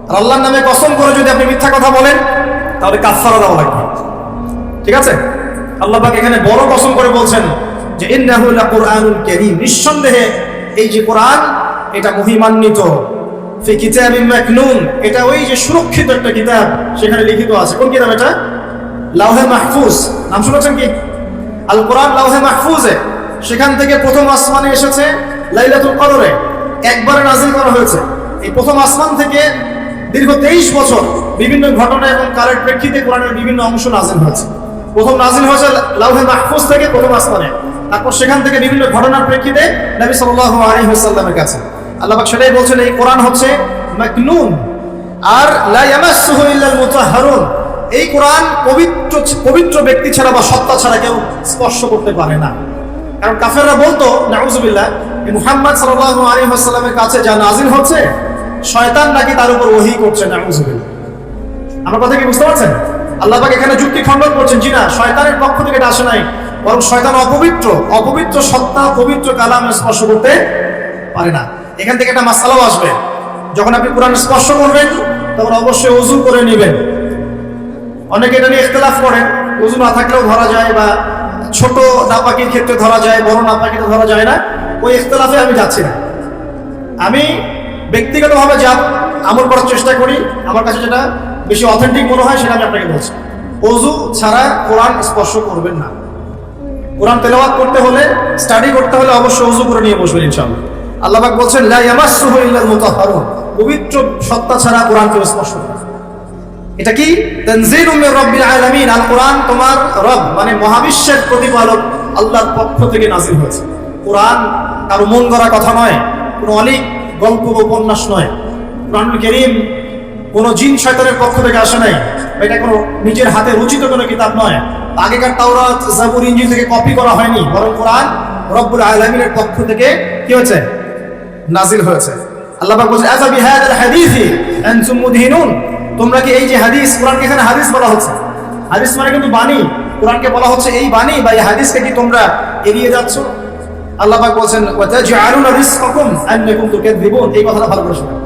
আর আল্লাহর নামে কসম করে যদি আপনি মিথ্যা কথা বলেন তাহলে কাফারা দেওয়া লাগবে, ঠিক আছে? আল্লাহ পাক এখানে বড় কসম করে বলছেন যে ইন্নাহু লাকুরআনুল কারীম, নিঃসন্দেহে এই যে কোরআন এটা মহিমান্বিত, ফি কিতাবিন মাকনুন, এটা ওই যে সুরক্ষিত একটা কিতাব, সেখানে লিখিত আছে। কোন কিতাব এটা? লাওহে মাহফুজ। নাম শুনেছেন কি? আল কোরআন লাওহে মাহফুজে, সেখান থেকে প্রথম আসমানে এসেছে লাইলাতুল কদরে, একবারে নাজিল করা হয়েছে। এই প্রথম আসমান থেকে দীর্ঘ 23 বছর বিভিন্ন ঘটনা এবং কালের প্রেক্ষিতে কোরআনের বিভিন্ন অংশ নাজিল হয়েছে। প্রথম নাজিল হয়েছে লাওহে মাহফুজ থেকে প্রথম আসমানে, তারপর সেখান থেকে বিভিন্ন ঘটনার প্রেক্ষিতে নবী সাল্লাল্লাহু আলাইহি ওয়াসাল্লামের কাছে। আল্লাহ পাক সেটাই বলছেন এই কোরআন হচ্ছে মাকনুন, আর লা ইয়ামাসসুহু ইল্লাল মুতাহহারুন, এই কোরআন পবিত্র ব্যক্তি ছাড়া বা সত্তা ছাড়া কেউ স্পর্শ করতে পারে না। কারণ কাফেররা বলতো নাউযুবিল্লাহ, মুহাম্মদ সাল্লাল্লাহু আলাইহি ওয়াসাল্লামের কাছে যা নাজিল হচ্ছে শয়তান নাকি তার উপর ওহী করছে, নাউযুবিল্লাহ। আমার কথা কি বুঝতে পারছেন? আল্লাহ পাক এখানে যুক্তি খণ্ডন করছেন, জি না, শয়তানের পক্ষ থেকে এটা আসে নাই, বরং শয়তান অপবিত্র সত্তা পবিত্র কালাম স্পর্শ করতে পারে না। এখান থেকে একটা মাসআলাও আসবে, যখন আপনি কোরআন স্পর্শ করবেন তখন অবশ্যই ওযু করে নেবেন। অনেকে এটা নিয়ে ইখতিলাফ করেন, ওযু না থাকলেও ধরা যায়, বা ছোট নাপাকির ক্ষেত্রে ধরা যায়, বড় নাপাকিতে ধরা যায় না। ওই ইখতিলাফে আমি যাচ্ছি না। আমি ব্যক্তিগতভাবে যা আমল করার চেষ্টা করি, আমার কাছে যেটা বেশি অথেন্টিক মনে হয় সেটা আমি আপনাকে বলছি। ওযু ছাড়া কোরআন স্পর্শ করবেন না। কোরআন তেলাওয়াত করতে হলে, স্টাডি করতে হলে অবশ্যই ওযু করে নিয়ে বসবেন ইনশাআল্লাহ। আল্লাহ পাক বলছেন লা ইয়ামাসসুহু ইল্লাল মুতাহহারুন, পবিত্র সত্তা ছাড়া কোরআন কেউ স্পর্শ করে না। এটা কি? তানজিলুম মির রাব্বিল আলামিন, আল কোরআন তোমার রব মানে মহাবিশ্বের প্রতিপালক আল্লাহর পক্ষ থেকে নাযিল হয়েছে। কোরআন কারো মন গড়া কথা নয়, কোনো অলিক গল্প উপন্যাস নয়। কোরআনুল কারীম কোনো জিন শয়তানের পক্ষ থেকে আসে নাই, এটা কোনো নিজের হাতে রচিত কোনো কিতাব নয়। আগেকার তাওরাত, জাবুর, ইনজিল থেকে কপি করা হয়নি, বরং কোরআন রব্বুল আলামিনের পক্ষ থেকে কি হয়েছে? নাজিল হয়েছে। আল্লাহ পাক বলেন আফা বিহাদাল হাদিসি আনতুম মুদহিনুন, তোমরা কি এই যে হাদিস, কোরআনকে এখানে হাদিস বলা হচ্ছে, হাদিস মানে কিন্তু বাণী, কোরআনকে বলা হচ্ছে এই বাণী বা এই হাদিসকে কি তোমরা এড়িয়ে যাচ্ছ? আল্লাহ পাক বলেন ওয়া তাজআলুনা রিজকাকুম আন্নাকুম তুকাযযিবুন, এই কথাটা ভালো করে শুনুন।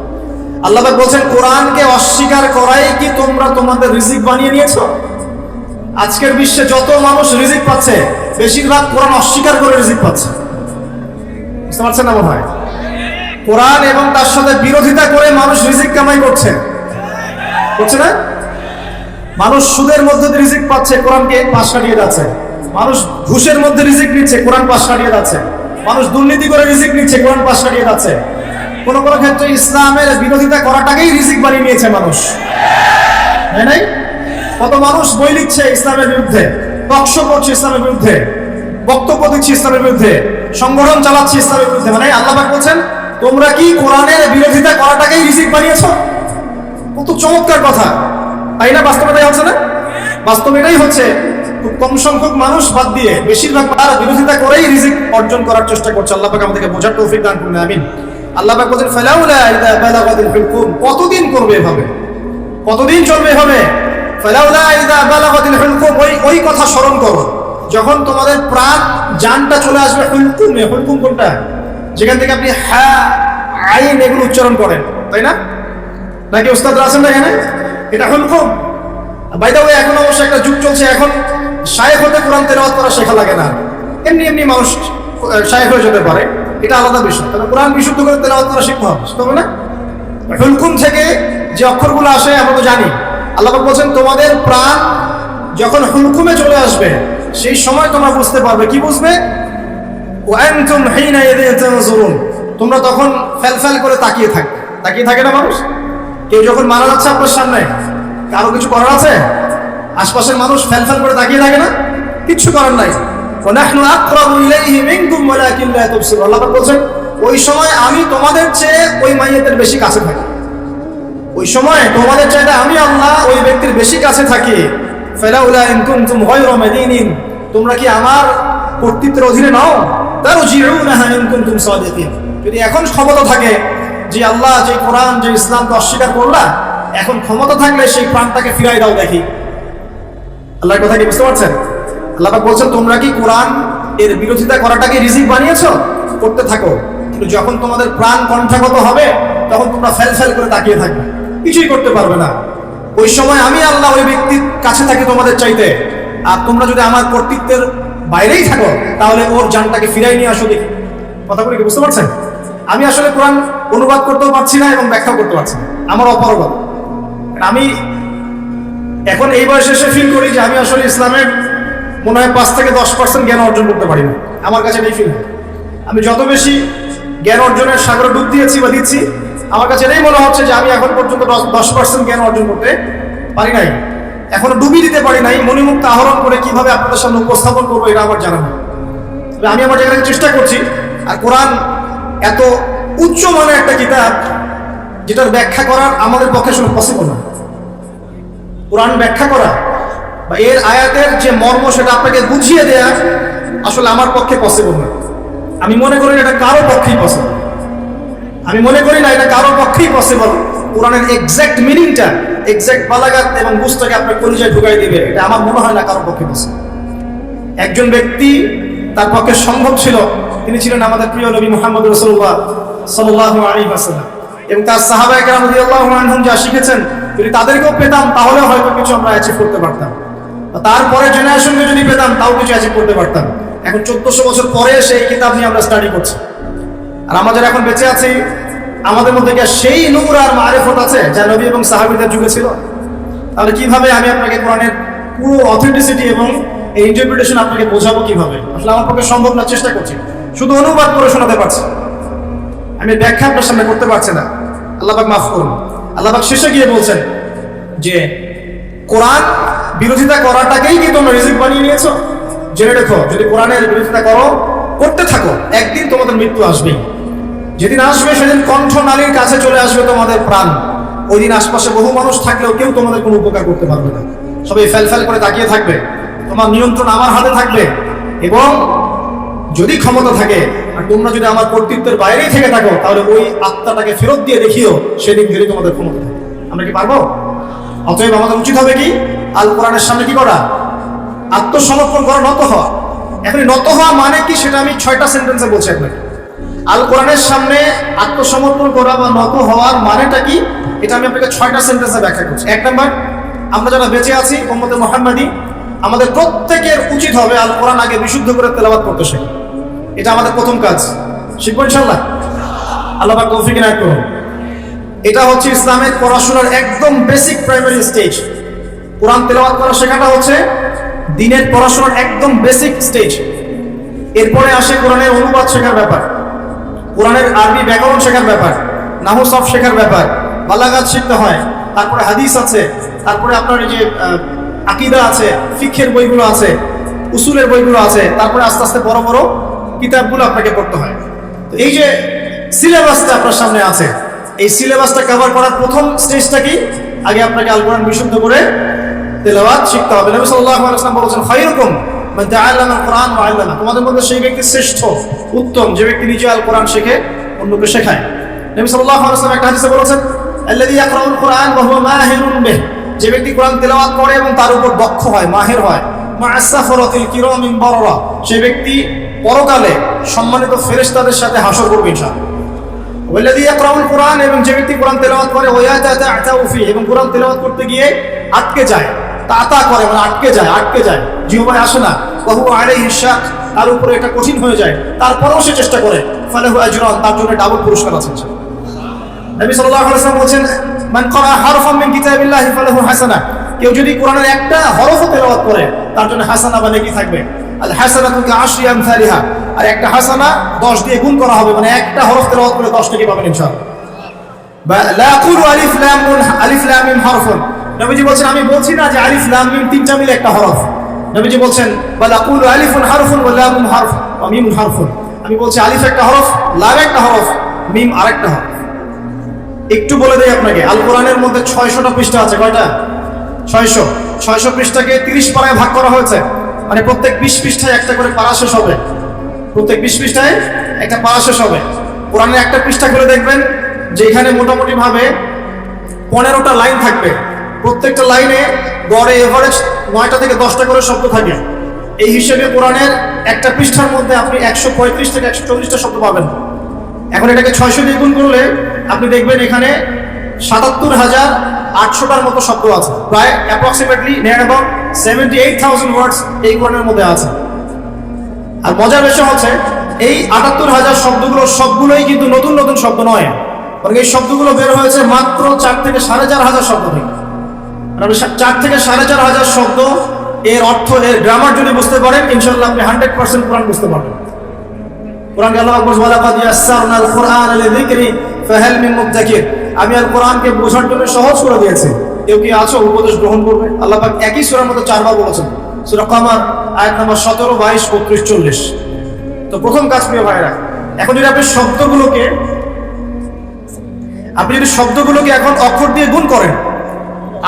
আল্লাহ পাক বলেন কোরআনকে অস্বীকার করাই কি তোমরা তোমাদের রিজিক বানিয়ে নিয়েছো? আজকের বিশ্বে যত মানুষ রিজিক পাচ্ছে বেশিরভাগ কোরআন অস্বীকার করে রিজিক পাচ্ছে। বুঝতে পারছেন না? মনে হয় কোরআন এবং তার সাথে বিরোধিতা করে মানুষ রিজিক কামাই করছে না? মানুষ সুদের মধ্যে রিজিক পাচ্ছে, কোরআনকে পাশ কাটিয়ে যাচ্ছে। মানুষ ঘুষের মধ্যে রিজিক নিচ্ছে, কোরআন পাশ কাটিয়ে যাচ্ছে। মানুষ দুর্নীতি করে রিজিক নিচ্ছে, কোরআন পাশ কাটিয়ে যাচ্ছে। কোনো কোনো ক্ষেত্রে ইসলামের বিরোধিতা করাটাকেই রিজিক বানিয়ে নিয়েছে মানুষ, তাই নাই? কত মানুষ বই লিখছে ইসলামের বিরুদ্ধে, টকশো করছে ইসলামের বিরুদ্ধে, বক্তব্য দিচ্ছে ইসলামের বিরুদ্ধে, সংগঠন চালাচ্ছে ইসলামের বিরুদ্ধে। মানে আল্লাহ পাক বলছেন তোমরা কি কোরআনের বিরোধিতা করাটাকেই রিজিক বানিয়েছো? কত চমৎকার কথা, তাই না? বাস্তবে এটাই হচ্ছে না? বাস্তবে এটাই হচ্ছে। খুব কম সংখ্যক মানুষ বাদ দিয়ে বেশিরভাগ তারা বিরোধিতা করেই রিজিক অর্জন করার চেষ্টা করছে। আল্লাহ পাক আমাদেরকে বোঝার তৌফিক দান করুন, আমিন। আল্লাহ পাক বলেন ফালাউলা ইযা বালাগাতিল হুলকুম, কতদিন করবে এভাবে, কতদিন চলবে এভাবে? ফালাউলা ইযা বালাগাতিল হুলকুম, ওই কথা স্মরণ করো যখন তোমাদের প্রাণ জানটা চলে আসবে। হুলকুমে, হুলকুম কোনটা? যেখান থেকে আপনি হা আইন এগুলো উচ্চারণ করেন, তাই না? নাকি উস্তাদরা আছেন না এখানে? এটা হুলকুম। বাই দ্য ওয়ে, এখন অবশ্য একটা যুগ চলছে, এখন শায়েখ হতে কোরআন তেলাওয়াত করা শেখা লাগে না, এমনি এমনি মানুষ শায়েখ হয়ে যেতে পারে, এটা আলাদা বিষয়। তবে কোরআন বিশুদ্ধ করে তেলাওয়াত করা শিখতে হবে, তবে না? হুলকুম থেকে যে অক্ষরগুলো আসে আমরা তো জানি। আল্লাহ পাক বলছেন তোমাদের প্রাণ যখন হুলকুমে চলে আসবে সেই সময় তোমরা বুঝতে পারবে। কি বুঝবে? ওয়া আনতুম হিনা ইয়াযিন তানজুরুন, তোমরা তখন ফেলফেল করে তাকিয়ে থাকে না মানুষ? কেউ যখন মারা যাচ্ছে আপনার সামনে, কারো কিছু করার আছে? আশপাশের মানুষ ফেলফেল করে তাকিয়ে থাকে না? কিচ্ছু করার নাই। ওয়া নাহনু আকরাবু ইলাইহি মিনকুম ওয়ালাকিন লা তুবসিরুন। আল্লাহ পাক বলেন ওই সময় আমি তোমাদের চেয়ে ওই মাইয়াতের বেশি কাছে থাকি। ওই সময় তোমাদের চাইতে আমি আল্লাহ ওই ব্যক্তির বেশি কাছে থাকি। ফালাউলা ইন কুনতুম গায়রা মাদিনিন, তোমরা কি আমার কর্তৃত্বের অধীনে নাও? তারজিউনাহা ইন কুনতুম সাদিকিন, যদি এখন ক্ষমতা থাকে যে আল্লাহ যে কোরআন যে ইসলামকে অস্বীকার করলা, এখন ক্ষমতা থাকলে সেই প্রাণটাকে ফিরাই দাও দেখি। আল্লাহর কথা কি বুঝতে পারছেন? আল্লাহ পাক বলছেন তোমরা কি কোরআন এর বিরোধিতা করাটাকে রিজিক বানিয়েছো? করতে থাকো, কিন্তু যখন তোমাদের প্রাণ কণ্ঠাগত হবে তখন তোমরা ফেল করে তাকিয়ে থাকবে, কিছুই করতে পারবে না। ওই সময় আমি আল্লাহ ওই ব্যক্তির কাছে থাকি তোমাদের চাইতে, আর তোমরা যদি আমার কর্তৃত্বের বাইরেই থাকো তাহলে ওর জানটাকে ফিরাই নিয়ে আসো দেখি। কথাগুলো কি বুঝতে পারছেন? আমি আসলে কোরআন অনুবাদ করতেও পারছি না এবং ব্যাখ্যা করতে পারছি না, আমার অপারগতা। আমি এখন এই বয়সে এসে ফিল করি যে আমি আসলে ইসলামের মনে হয় 5 থেকে 10% জ্ঞান অর্জন করতে পারি না। আমার কাছে এই ফিল হয় আমি যত বেশি জ্ঞান অর্জনের সাগরে ডুব দিয়েছি বা দিচ্ছি, আমার কাছে এটাই মনে হচ্ছে যে আমি এখন পর্যন্ত 10% জ্ঞান অর্জন করতে পারি নাই, এখনো ডুবি দিতে পারি নাই। মণিমুক্ত আহরণ করে কিভাবে আপনাদের সামনে উপস্থাপন করবো এটা আমার জানা নেই, তবে আমি আমার জায়গায় চেষ্টা করছি। আর কোরআন এত উচ্চ মানের একটা কিতাব যেটার ব্যাখ্যা করার আমাদের পক্ষে আসলে পসিবল না। কোরআন ব্যাখ্যা করা বা এর আয়াতের যে মর্ম সেটা আপনাকে বুঝিয়ে দেয়া আসলে আমার পক্ষে পসিবল না। আমি মনে করি এটা কারো পক্ষেই পসিবল, আমি মনে করি না এটা কারো পক্ষেই পসিবল। কোরআনের এক্সাক্ট মিনিংটা, এক্সাক্ট বালাগাত এবং বুঝটাকে আপনার কলিজায় ঢুকাই দিবে, এটা আমার মনে হয় না কারো পক্ষে পসিবল। একজন ব্যক্তি তার পক্ষে সম্ভব ছিল, তিনি ছিলেন আমাদের প্রিয় নবী মুহাম্মদ রাসূলুল্লাহ সাল্লাল্লাহু আলাইহি ওয়াসাল্লাম এবং তার সাহাবায়ে কেরাম রাদিয়াল্লাহু আনহুম যা শিখেছেন যদি তাদেরকেও পেতাম তাহলে হয়তো কিছু আমরা অ্যাচিভ করতে পারতাম, তারপরে জেনারেশনকে যদি পেতাম তাও কিছু অ্যাচিভ করতে পারতাম। এখন 1400 বছর পরে সেই কিতাব নিয়ে আমরা স্টাডি করছি, আর আমাদের এখন বেঁচে আছি আমাদের মধ্যে কি সেই নূর আর মারিফত আছে যা নবী এবং সাহাবীদের যুগে ছিল? তাহলে কিভাবে আমি আপনাকে কোরআনের পুরো অথেন্টিসিটি এবং এই ইন্টারপ্রিটেশন আপনাকে বোঝাবো কিভাবে? আসলে আমার পক্ষে সম্ভব না, চেষ্টা করছি, শুধু অনুবাদ করে শোনাতে পারছি, আমি ব্যাখ্যা আপনার সামনে করতে পারছি না। আল্লাহ পাক মাফ করুন। আল্লাহ পাক শেষে গিয়ে বলছেন যে কোরআন বিরোধিতা করাটাকেই কি তোমরা রিজিক বানিয়ে নিয়েছো? জেনে রেখো, যদি কোরআনের বিরোধিতা করতে থাকো একদিন তোমাদের মৃত্যু আসবেই। যেদিন আসবে সেদিন কণ্ঠনালীর কাছে চলে আসবে তোমাদের প্রাণ। ওই দিন আশপাশে বহু মানুষ থাকলেও কেউ তোমাদের কোনো উপকার করতে পারবে না, সবাই ফেল করে তাকিয়ে থাকবে। তোমার নিয়ন্ত্রণ আমার হাতে থাকবে, এবং যদি ক্ষমতা থাকে আর তোমরা যদি আমার কর্তৃত্বের বাইরেই থেকে থাকো তাহলে ওই আত্মাটাকে ফেরত দিয়ে দেখিও সেদিন ধরে তোমাদের ক্ষমতা থাকে। আমরা কি পারবো? অতএব আমাদের উচিত হবে কি? আল কোরআনের সামনে কি করা? আত্মসমর্পণ করা, নত হওয়া। এখন নত হওয়া মানে কি সেটা আমি 6টা সেন্টেন্সে বলছি আপনাকে। আল কোরআনের সামনে আত্মসমর্পণ করা বা নত হওয়ার মানেটা কি এটা আমি আপনাকে 6টা সেন্টেন্সে ব্যাখ্যা করছি। 1 নাম্বার, আমরা যারা বেঁচে আছি উম্মতে মুহাম্মাদি, আমাদের প্রত্যেকের উচিত হবে আল কোরআন আগে বিশুদ্ধ করে তেলাওয়াত করতে শেখা। এটা আমাদের প্রথম কাজ, শিখবো ইনশাআল্লাহ। আল্লাহ পাক তৌফিক এনায়েত করুন। এটা হচ্ছে ইসলামের পড়াশোনার একদম বেসিক প্রাইমারি স্টেজ। কোরআন তেলাওয়াত করা শেখাটা হচ্ছে দ্বীনের পড়াশোনার একদম বেসিক স্টেজ। এরপরে আসে কোরআনের অনুবাদ শেখার ব্যাপার, কোরআনের আরবি ব্যাকরণ শেখার ব্যাপার, নাহু সরফ শেখার ব্যাপার, বালাগাত শিখতে হয়, তারপরে হাদিস আছে, তারপরে আপনার এই যে আকীদা আছে, ফিকহের বইগুলো আছে, উসুলের বইগুলো আছে, তারপরে আস্তে আস্তে বড় বড় কিতাবগুলো আপনাকে পড়তে হয়। তো এই যে সিলেবাসটা আপনার সামনে আছে, এই সিলেবাসটা কভার করার প্রথম স্টেজটা কি? আগে আপনাকে আল কোরআন বিশুদ্ধ করে তেলাওয়াত শিখতে হবে। নবী সাল্লাল্লাহু আলাইহি ওয়াসাল্লাম বলেছেন, খায়রুকুম মান তাআল্লামা আল কোরআন ওয়া আল্লামা, তোমাদের মধ্যে সেই ব্যক্তি শ্রেষ্ঠ, উত্তম যে ব্যক্তি নিজে আল কোরআন শিখে অন্যকে শেখায়। নবী সাল্লাল্লাহু আলাইহি ওয়াসাল্লাম একটা হাদিসে বলেছেন, আল্লাযী ইয়াকরাউল কোরআন ওয়া হুয়া মাহিরুন বিহি, যে ব্যক্তি কোরআন তেলাওয়াত করে এবং তার উপর দক্ষ হয়, মাহির হয়, মা'আস সাফরাতিল কিরামিন বাররা, সেই ব্যক্তি পরকালে সম্মানিত ফেরেশতাদের সাথে হাসর করবে ইনশাআল্লাহ। ওয়াল্লাযী ইয়াকরাউল কোরআন, এবং যে ব্যক্তি কোরআন তেলাওয়াত করে ওয়া ইয়াতাতাউ ফি, এবং কোরআন তেলাওয়াত করতে গিয়ে আটকে যায়, তাতা করে মানে আটকে যায়, জিহ্বায় আসে না, ওয়া হুয়া আলাইহি শাক, তার উপরে এটা কঠিন হয়ে যায়, তারপরেও সে চেষ্টা করে, ফালাহু আজরান, তার জন্য ডাবল পুরস্কার আছে। নবী সাল্লাল্লাহু আলাইহি ওয়াসাল্লাম বলেন, মান ক্বারা হারফান মিন কিতাবিল্লাহি ফালাহু হাসানাহ, কেউ যদি কোরআনের একটা হরফ তেলাওয়াত করে তার জন্য হাসানা বা নেকি থাকবে। আল হাসানাতু কা'আশরি আমসালিহা, আর একটা হাসানা 10 দিয়ে গুণ করা হবে, মানে একটা হরফ তেলাওয়াত করে 10 নেকি পাবেন ইনশাআল্লাহ। বা লা আকুলু আলিফ লাম মিম হরফুন, নবীজি বলেন আমি বলছি না যে আলিফ লাম মিম তিনটা মিলে একটা হরফ, নবীজি বলছেন বাল আকুলু আলিফুন হারফুন ওয়া লামুন হারফ ওয়া মিমুন হারফুন, আমি বলছি আলিফ একটা হরফ, লাম একটা হরফ, মিম আরেকটা হরফ। একটু বলে দেই আপনাকে, আল কোরআনের মধ্যে 600টা পৃষ্ঠা আছে। কয়টা? 600 পৃষ্ঠাকে 30 পারায় ভাগ করা হয়েছে, মানে প্রত্যেক 20 পৃষ্ঠায় একটা করে পারা শেষ হবে। প্রত্যেক 20 পৃষ্ঠায় একটা পারা শেষ হবে। কোরআনের একটা পৃষ্ঠা করে দেখবেন যে এখানে মোটামুটি ভাবে 15টা লাইন থাকবে। প্রত্যেকটা লাইনে গড়ে এভারেজ 9টা থেকে 10টা করে শব্দ থাকে। এই হিসেবে কোরআনের একটা পৃষ্ঠার মধ্যে আপনি 135 থেকে 140টা শব্দ পাবেন। এখন এটাকে 600 দিয়ে গুণ করলে আপনি দেখবেন এখানে 77,800টার মতো শব্দ আছে, প্রায় অ্যাপ্রক্সিমেটলি নিয়ার অ্যাবাউট 78,000 ওয়ার্ডস এই কোরআনের মধ্যে আছে। আর মজার বিষয় হচ্ছে এই 78,000 শব্দগুলো সবগুলোই কিন্তু নতুন নতুন শব্দ নয়, কারণ এই শব্দগুলো বের হয়েছে মাত্র 4 থেকে 4,500 শব্দ থেকে। 4 থেকে 4,500 শব্দ, এর অর্থ, এর গ্রামার যদি বুঝতে পারেন, ইনশাআল্লাহ আপনি 100% কোরআন বুঝতে পারবেন। কোরআন আল্লাহ আকবার ওয়ালাকাদ ইয়াসসারনাল কুরআনা লিযিকরি ফাহাল মিন মুদ্দাকির, আমি আল কোরআনকে বোঝার জন্য সহজ করে দিয়েছি, কেউ কি আছো উপদেশ গ্রহণ করবে? আল্লাহ পাক একই সূরার মধ্যে 4বার বলেছেন। সূরা কমার আয়াত নম্বর 17, 22, 33, 40। তো প্রথম কাজ প্রিয় ভাইরা, এখন যদি আপনি শব্দগুলোকে এখন অক্ষর দিয়ে গুণ করেন,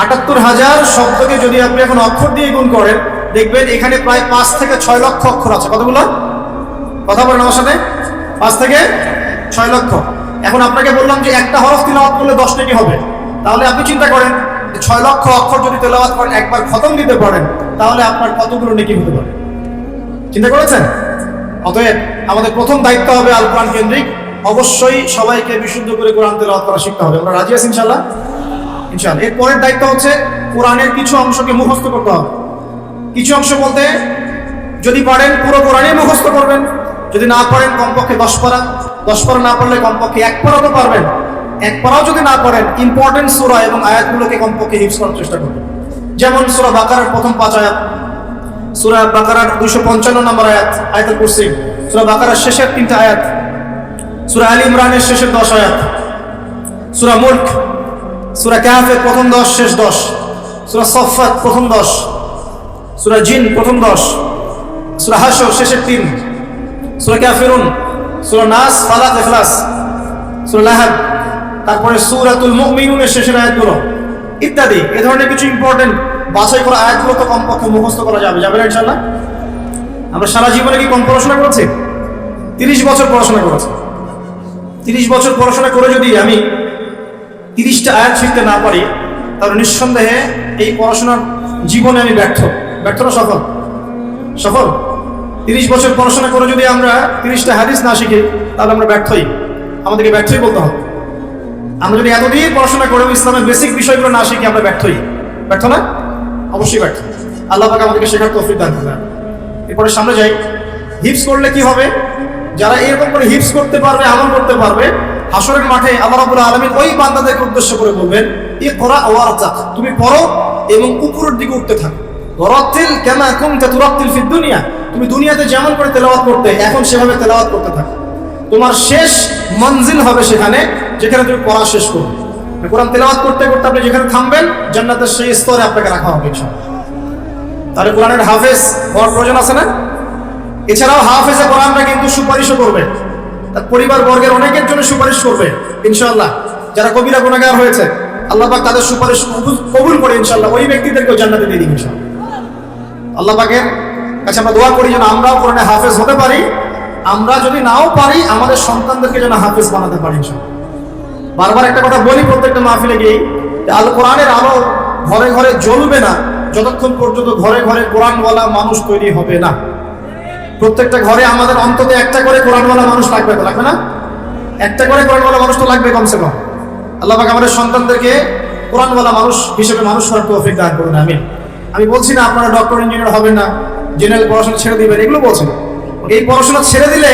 78,000 শব্দকে যদি আপনি এখন অক্ষর দিয়ে গুণ করেন, দেখবেন এখানে প্রায় 5 থেকে 6 লক্ষ অক্ষর আছে। কতগুলো? কথা বলেন আমার সাথে, 5 থেকে 6 লক্ষ। এখন আপনাকে বললাম যে একটা হরফ তিলাওয়াত করলে 10 নেকি হবে, তাহলে আপনি চিন্তা করেন 6 লক্ষ অক্ষর যদি তেলাওয়াত করেন, একবার খতম দিতে পারেন, তাহলে আপনার কতগুলো নেকি হতে পারে? চিন্তা করেছেন? অতএব আমাদের প্রথম দায়িত্ব হবে আল কোরআন কেন্দ্রিক। অবশ্যই সবাইকে বিশুদ্ধ করে কোরআন তেলাওয়াত করা শিখতে হবে। আমরা রাজি আছি ইনশাআল্লাহ? ইনশাআল্লাহ। এর পরের দায়িত্ব হচ্ছে কোরআনের কিছু অংশকে মুখস্থ করতে হবে। কিছু অংশ বলতে যদি পারেন পুরো কোরআনই মুখস্থ করবেন, যদি না পারেন কমপক্ষে 10 পারা, 10 পারা না পারলে কমপক্ষে 1 পারা তো পারবেন। 1 পারাও যদি না পারেন, ইম্পর্টেন্ট সূরা এবং আয়াতগুলোকে কমপক্ষে হিফজ করার চেষ্টা করবেন। যেমন সূরা বাকারার প্রথম 5 আয়াত, সূরা বাকারার 255 নম্বর আয়াত আয়াতুল কুরসি, সূরা বাকারার শেষের 3টা আয়াত, সূরা আলী ইমরানের শেষের 10 আয়াত, সূরা মুলক, সূরা কাহফের প্রথম 10 শেষ 10, সূরা সফফাত প্রথম 10, সূরা জিন প্রথম 10, সূরা হাশর শেষের 3, সূরা কাফিরুন, সূরা নাস, ফালাক, ইখলাস, সূরা লাহাব, তারপরে সূরাতুল মুমিনুনের শেষের আয়াতগুলো ইত্যাদি। এই ধরনের কিছু ইম্পর্টেন্ট বাছাই করা আয়াতগুলো তো কমপক্ষে মুখস্থ করা যাবে না ইনশাআল্লাহ? আমরা সারা জীবনে কি কম পড়াশোনা করেছি? 30 বছর পড়াশোনা করেছি। 30 বছর পড়াশোনা করে যদি আমি 30টা আয়াত শিখতে না পারি, তাহলে নিঃসন্দেহে এই পড়াশোনার জীবনে আমি ব্যর্থ না সফল? 30 বছর পড়াশোনা করে যদি আমরা 30টা হাদিস না শিখি, তাহলে আমরা ব্যর্থই, আমাদেরকে ব্যর্থই বলতে হবে। আমরা যদি এতদিন পড়াশোনা করে ইসলামের বেসিক বিষয়গুলো না শিখি, আমরা ব্যর্থ না? অবশ্যই ব্যর্থ। আল্লাহ পাক আমাদেরকে শেখার তৌফিক দান করবেন। এরপরে সামনে যাই। হিফজ করলে কি হবে? যারা এরকম করে হিফজ করতে পারবে, আমল করতে পারবে, হাসরের মাঠে আল্লাহ রাব্বুল আলামিন ওই বান্দাদেরকে উদ্দেশ্য করে বলবেন, ইকরা ওয়ারতাক, তুমি পড়ো এবং উপরের দিকে উঠতে থাকো। ওয়ারাতিল কামা কুনতা তুরাতিল ফিদ দুনিয়া, তুমি দুনিয়াতে যেমন করে তেলাওয়াত করতে, এখন সেভাবে তেলাওয়াত করতে থাকো। তোমার শেষ মঞ্জিল হবে সেখানে, যেখানে তুমি পড়া শেষ করবে। কোরআন তেলাওয়াত করতে করতে আপনি যেখানে থামবেন, জান্নাতের সেই স্তরে আপনাকে রাখা হবে ইনশাআল্লাহ। তাহলে কোরআনের হাফেজ হওয়ার প্রয়োজন আছে না? এছাড়াও হাফেজে কোরআনরা কিন্তু সুপারিশও করবে, তার পরিবার বর্গের অনেকের জন্য সুপারিশ করবে ইনশাআল্লাহ। যারা কবিরা গুনাহগার হয়েছে, আল্লাহ পাক তাদের সুপারিশ কবুল করে ইনশাআল্লাহ ওই ব্যক্তিদেরকেও জান্নাতে দিয়ে দিবেন ইনশাআল্লাহ। আল্লাহ পাকের কাছে আমরা দোয়া করি যেন আমরাও কোরআনে হাফেজ হতে পারি, আমরা যদি নাও পারি আমাদের সন্তানদেরকে যেন হাফেজ বানাতে পারি ইনশাআল্লাহ। বারবার একটা কথা বলি প্রত্যেকটা মাহফিলে গিয়ে, আল কোরআনের আলো ঘরে ঘরে জ্বলবে না যতক্ষণ পর্যন্ত ঘরে ঘরে কোরআনওয়ালা মানুষ তৈরি হবে না। প্রত্যেকটা ঘরে আমাদের অন্তত একটা করে কোরআনওয়ালা মানুষ লাগবে না? একটা করে কোরআনওয়ালা মানুষ তো লাগবে কমসে কম। আল্লাহ পাক আমাদের সন্তানদেরকে কোরআনওয়ালা মানুষ হিসেবে মানুষ করার তৌফিক দান করুন, আমিন। আমি বলছি না আপনারা ডক্টর ইঞ্জিনিয়ার হবেন না, জেনারেল পড়াশোনা ছেড়ে দিবেন, এগুলো বলছেন। এই পড়াশোনা ছেড়ে দিলে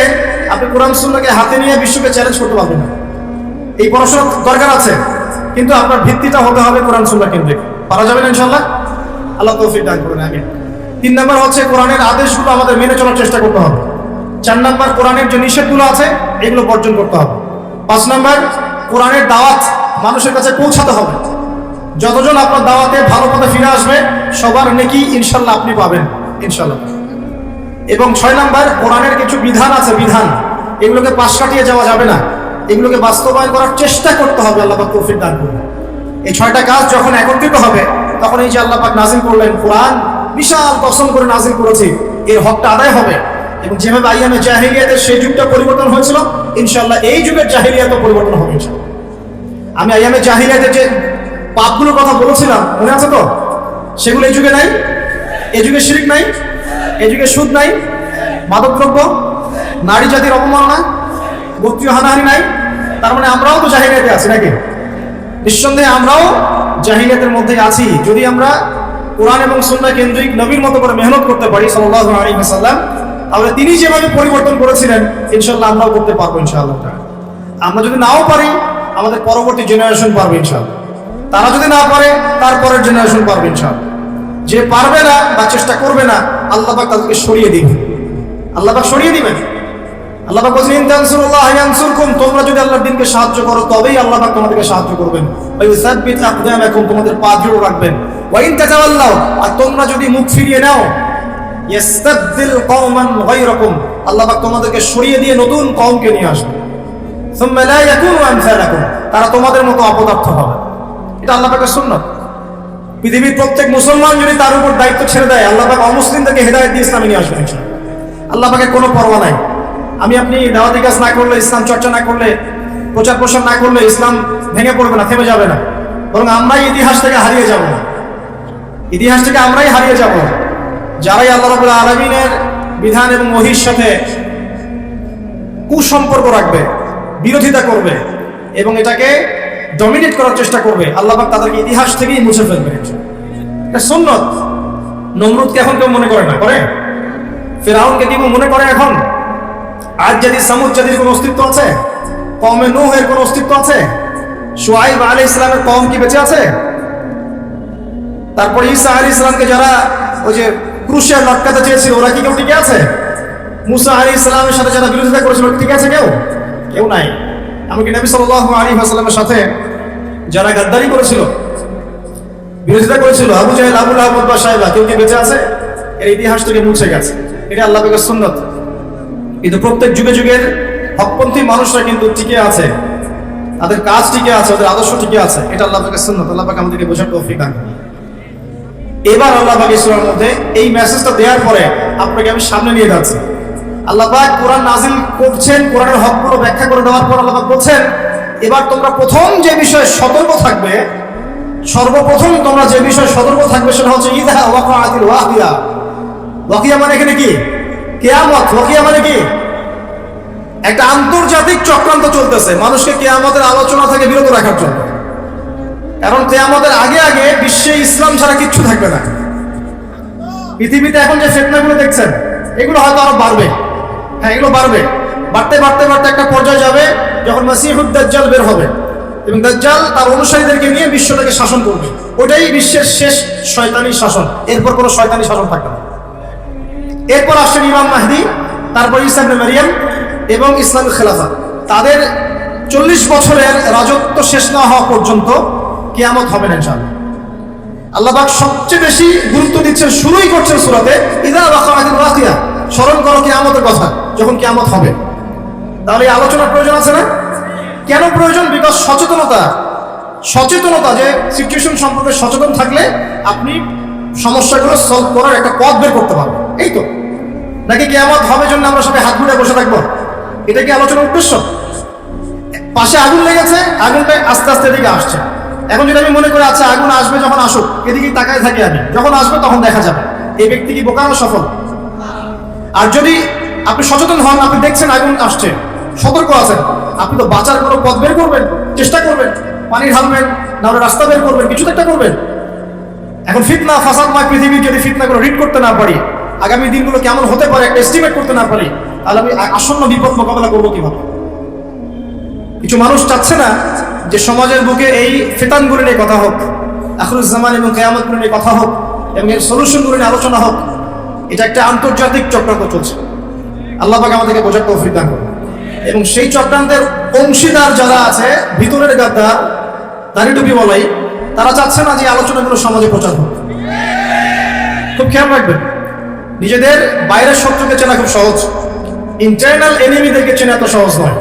আপনি কোরআন সুন্নাহকে হাতে নিয়ে বিশ্বকে চ্যালেঞ্জ করতে পারবেন না। এই পড়াশোনা দরকার আছে, কিন্তু আপনার ভিত্তিটা হতে হবে কোরআন সুন্নাহ কেন্দ্রিক। পারা যাবে না ইনশাআল্লাহ? আল্লাহ তৌফিক দান করুন, আমিন। 3 নাম্বার হচ্ছে কোরআনের আদেশগুলো আমাদের মেনে চলার চেষ্টা করতে হবে। 4 নাম্বার কোরআনের যে নিষেধগুলো আছে এগুলো বর্জন করতে হবে। 5 নাম্বার কোরআনের দাওয়াত মানুষের কাছে পৌঁছাতে হবে। যতজন আপনার দাওয়াতে ভালো পথে ফিরে আসবে, সবার নেকি ইনশাআল্লাহ আপনি পাবেন। ইনশাআল্লাহ। এবং 6 নাম্বার, কোরআনের কিছু বিধান আছে, বিধান এগুলোকে পাশ কাটিয়ে যাওয়া যাবে না, এগুলোকে বাস্তবায়ন করার চেষ্টা করতে হবে। আল্লাহ পাক তৌফিক দান করুন। এই 6টা কাজ যখন একত্রিত হবে, তখন এই যে আল্লাহ পাক নাজিল করলেন কোরআন, বিশাল কসম করে নাজিল করেছি, এর হকটা আদায় হবে। এবং যেভাবে আইয়ামে জাহিলিয়াতের সেই যুগটা পরিবর্তন হয়েছিল, ইনশাআল্লাহ এই যুগের জাহিলিয়াতও পরিবর্তন হবে ইনশাআল্লাহ। আমি আইয়ামে জাহিলিয়াতের যে পাপগুলোর কথা বলেছিলাম, মনে আছে তো? সেগুলো এই যুগে নাই। এই যুগে শিরক নাই, এই যুগে সুদ নাই, মাদকদ্রব্য, নারী জাতির অপমাননা, গোত্রীয় হানাহানি নাই। তার মানে আমরাও তো জাহিলিয়াতে আছি নাকি? নিঃসন্দেহে আমরাও জাহিলিয়াতের মধ্যে আছি। যদি আমরা কোরআন এবং সুন্নাহ কেন্দ্রিক নবীর মতো করে মেহনত করতে পারি সাল্লাল্লাহু আলাইহি ওয়াসাল্লাম, তাহলে তিনি যেভাবে পরিবর্তন করেছিলেন ইনশাআল্লাহ আমরাও করতে পারবো ইনশাআল্লাহ। আমরা যদি নাও পারি, আমাদের পরবর্তী জেনারেশন পারবে ইনশাআল্লাহ। তারা যদি না পারে, তারপরের জেনারেশন পারবে ইনশাআল্লাহ। যে পারবে না বা চেষ্টা করবে না, আল্লাহ পাক তাদেরকে সরিয়ে দিবেন। আল্লাহ পাক সরিয়ে দিবেন। আল্লাহ পাক বলেন, ইন তানসুরুল্লাহ ইয়ানসুরকুম, তোমরা যদি আল্লাহর দ্বীনকে সাহায্য করো তবেই আল্লাহ পাক তোমাদেরকে সাহায্য করবেন। ওয়া ইউসাব্বিত আকদামাকুম, তোমাদের পা দৃঢ় রাখবেন। ওয়া ইন তাতাওয়াল্লাউ, আর তোমরা যদি মুখ ফিরিয়ে নাও, ইয়াস্তাবদিল কওমান গায়রাকুম, আল্লাহ পাক তোমাদেরকে সরিয়ে দিয়ে নতুন কওমকে নিয়ে আসবে। সুম্মা লা ইয়াকুনু আমসালাকুম, তারা তোমাদের মতো অপদার্থ হবে। এটা আল্লাহ পাকের সুন্নাত। পৃথিবীর প্রত্যেক মুসলমান যদি তার উপর দায়িত্ব ছেড়ে দেয়, আল্লাহ পাক অমুসলিমদেরকে হেদায়েত দিয়ে ইসলামে নিয়ে আসবেন ইনশাআল্লাহ। আল্লাহ পাকের কোনো পরোয়া নাই। আমি আপনি দাওয়াতি কাজ না করলে, ইসলাম চর্চা না করলে, প্রচার প্রসার না করলে ইসলাম ভেঙে পড়বে না, থেমে যাবে না, বরং আমরাই ইতিহাস থেকে হারিয়ে যাব। ইতিহাস থেকে আমরাই হারিয়ে যাব। যারাই আল্লাহ রাব্বুল আলামিনের বিধান এবং ওহীর সাথে কুসম্পর্ক রাখবে, বিরোধিতা করবে এবং এটাকে ডমিনেট করার চেষ্টা করবে, আল্লাহ পাক তাদেরকে ইতিহাস থেকেই মুছে ফেলবে। এটা সুন্নাত। নমরুদকে এখন কেউ মনে করে না, করে? ফিরআউনকে কি মনে করে এখন? আজ জাতি, সামুদ জাতির কোনো অস্তিত্ব আছে? কওমে নূহ এর কোনো অস্তিত্ব আছে? শুআইব আলাইহিস সালামের কওম কি বেঁচে আছে? তারপর ঈসা আলাইহিস সালামকে যারা ওই যে ক্রুশে লটকাতে চেয়েছিল, ওরা কি কেউ টিকে আছে? মুসা আলাইহিস সালামের সাথে যারা বিরোধিতা করেছিল, ঠিক আছে কেউ? কেউ নাই। এমনকি নবী সাল্লাল্লাহু আলাইহি ওয়াসাল্লামের সাথে যারা গাদ্দারি করেছিল, বিরোধিতা করেছিল, আবু জাহেল, আবু লাহাব, উতবা, শাইবা, কেউ কি বেঁচে আছে? এর ইতিহাস থেকে মুছে গেছে। এটা আল্লাহ পাকের সুন্নাত। কিন্তু প্রত্যেক যুগে যুগের হকপন্থী মানুষরা কিন্তু টিকে আছে, তাদের কাজ টিকে আছে, তাদের আদর্শ টিকে আছে। এটা আল্লাহ পাকের সুন্নাত। আল্লাহ পাক আমাদেরকে বোঝার তৌফিক দান করুন। এবার আল্লাহ পাক ইসলামের মধ্যে এই মেসেজটা দেওয়ার পরে আপনাকে আমি সামনে নিয়ে যাচ্ছি। আল্লাহ পাক কোরআন নাজিল করছেন, কোরআনের হকগুলো ব্যাখ্যা করে দেওয়ার পর আল্লাহ পাক বলছেন, এবার তোমরা প্রথম যে বিষয়ে সতর্ক থাকবে, সর্বপ্রথম তোমরা যে বিষয়ে সতর্ক থাকবে সেটা হচ্ছে ইযা ওয়াকাআতিল ওয়াকিয়া। ওয়াকিয়া মানে এখানে কি? কিয়ামত। ওয়াকিয়া মানে কি? একটা আন্তর্জাতিক চক্রান্ত চলতেছে মানুষকে কিয়ামতের আলোচনা থেকে বিরত রাখার জন্য। কারণ কিয়ামতের আগে আগে বিশ্বে ইসলাম ছাড়া কিচ্ছু থাকবে না। পৃথিবীতে এখন যে ফিতনাগুলো দেখছেন, এগুলো হয়তো আরো বাড়বে। হ্যাঁ, এগুলো বাড়বে, বাড়তে বাড়তে বাড়তে একটা পর্যায়ে যাবে যখন মাসিহুদ দাজ্জাল বের হবে এবং দাজ্জাল তার অনুসারীদেরকে নিয়ে বিশ্বটাকে শাসন করবে। ওটাই বিশ্বের শেষ শয়তানি শাসন। এরপর কোনো শয়তানি শাসন থাকবে না। এরপর আসছেন ইমাম মাহদি, তারপর ঈসা ইবনে মারইয়াম এবং ইসলামী খেলাফত। তাদের 40 বছরের রাজত্ব শেষ না হওয়া পর্যন্ত কিয়ামত হবে না ইনশাআল্লাহ। আল্লাহ পাক সবচেয়ে বেশি গুরুত্ব দিচ্ছেন, শুরুই করছেন সূরাতে ইযা ওয়াকাআতিল ওয়াকিয়া। স্মরণ করো কিয়ামতের কথা, যখন কিয়ামত হবে। তাহলে এই আলোচনার প্রয়োজন আছে না? কেন প্রয়োজন? বিকজ সচেতনতা, যে সিচুয়েশন সম্পর্কে সচেতন থাকলে আপনি সমস্যাগুলো সলভ করার একটা পথ বের করতে পারবেন। এই তো, নাকি কিয়ামত হবে জন্য আমরা সবাই হাত মুড়ে বসে থাকবো? এটা কি আলোচনার উদ্দেশ্য? পাশে আগুন লেগেছে, আগুনটা আস্তে আস্তে এদিকে আসছে। এখন যদি আমি মনে করি আচ্ছা আগুন আসবে, যখন আসুক এদিকে তাকায় থাকি আমি, যখন আসবে তখন দেখা যাবে, এই ব্যক্তি কি বোকা না সফল? আর যদি আপনি সচেতন হন, আপনি দেখছেন আগুন আসছে, সতর্ক আছেন, আপনি তো বাঁচার কোনো পথ বের করবেন, চেষ্টা করবেন, পানি ঢালবেন, না রাস্তা বের করবেন, কিছু একটা করবেন। এখন ফিতনা ফাসাদময় পৃথিবীর যদি ফিতনাগুলো রিড করতে না পারি, আগামী দিনগুলো কেমন হতে পারে একটা এস্টিমেট করতে না পারি, তাহলে আমি আসন্ন বিপদ মোকাবেলা করবো কিভাবে? কিছু মানুষ চাচ্ছে না যে সমাজের বুকে এই ফিতানগুলো নিয়ে কথা হোক, আখিরুজ জামান এবং কিয়ামতগুলো নিয়ে কথা হোক এবং এর সলিউশনগুলো নিয়ে আলোচনা হোক। এটা একটা আন্তর্জাতিক চক্রান্ত চলছে। আল্লাহ পাক আমাদেরকে বোঝার তৌফিক দান করুন। এবং সেই চক্রান্তের অংশীদার যারা আছে, ভিতরের গাদ্দার, দাড়ি টুপি বলাই, তারা চাচ্ছে না যে আলোচনাগুলো সমাজে প্রচার হোক। খুব খেয়াল রাখবেন, নিজেদের বাইরের শত্রুকে চেনা খুব সহজ, ইন্টারনাল এনিমিদেরকে চেনা এত সহজ নয়।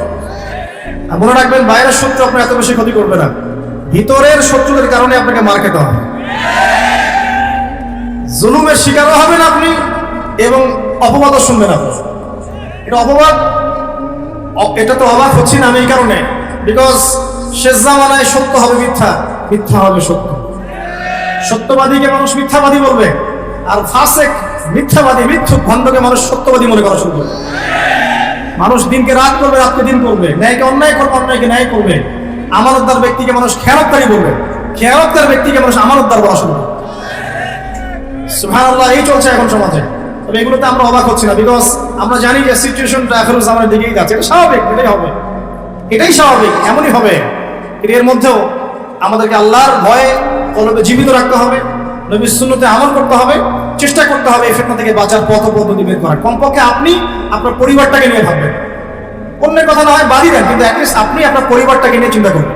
আর মনে রাখবেন, বাইরের শত্রু আপনার এত বেশি ক্ষতি করবে না, ভিতরের শত্রুদের কারণে আপনাকে মার খেতে হবে, জুলুমের শিকারও হবেন আপনি এবং অপবাদও শুনবেন আপনি। এটা অপবাদ, এটা তো অবাক হচ্ছি না আমি এই কারণে, বিকজ শেষ জামানায় সত্য হবে মিথ্যা, মিথ্যা হবে সত্য। সত্যবাদীকে মানুষ মিথ্যাবাদী বলবে, আর ফাসেক মিথ্যাবাদী মিথ্যুক ভণ্ডকে মানুষ সত্যবাদী মনে করা শুরু করবে। মানুষ দিনকে রাত করবে, রাতকে দিন করবে, ন্যায়কে অন্যায় করবে, অন্যায়কে ন্যায় করবে। আমানতদার ব্যক্তিকে মানুষ খেয়ানতদারি বলবে, খেয়ানতদার ব্যক্তিকে মানুষ আমানতদার বলা শুরু করবে। সুবহানাল্লাহ, এই চলছে এখন সমাজে। তবে এগুলোতে আমরা অবাক হচ্ছি না, বিকজ আমরা জানি যে সিচুয়েশনটা এখন আমাদের দিকেই যাচ্ছে। এটা স্বাভাবিক, এটাই হবে, এটাই স্বাভাবিক, এমনই হবে। এর মধ্যেও আমাদেরকে আল্লাহর ভয়ে কলবে জীবিত রাখতে হবে, নবীর সুন্নতে আমল করতে হবে, চেষ্টা করতে হবে এই ফিতনা থেকে বাঁচার পথ পদ্ধতি বের করার। কমপক্ষে আপনি আপনার পরিবারটাকে নিয়ে ভাববেন, অন্যের কথা না হয় বাড়ি দেন, কিন্তু অ্যাটলিস্ট আপনি আপনার পরিবারটাকে নিয়ে চিন্তা করবেন।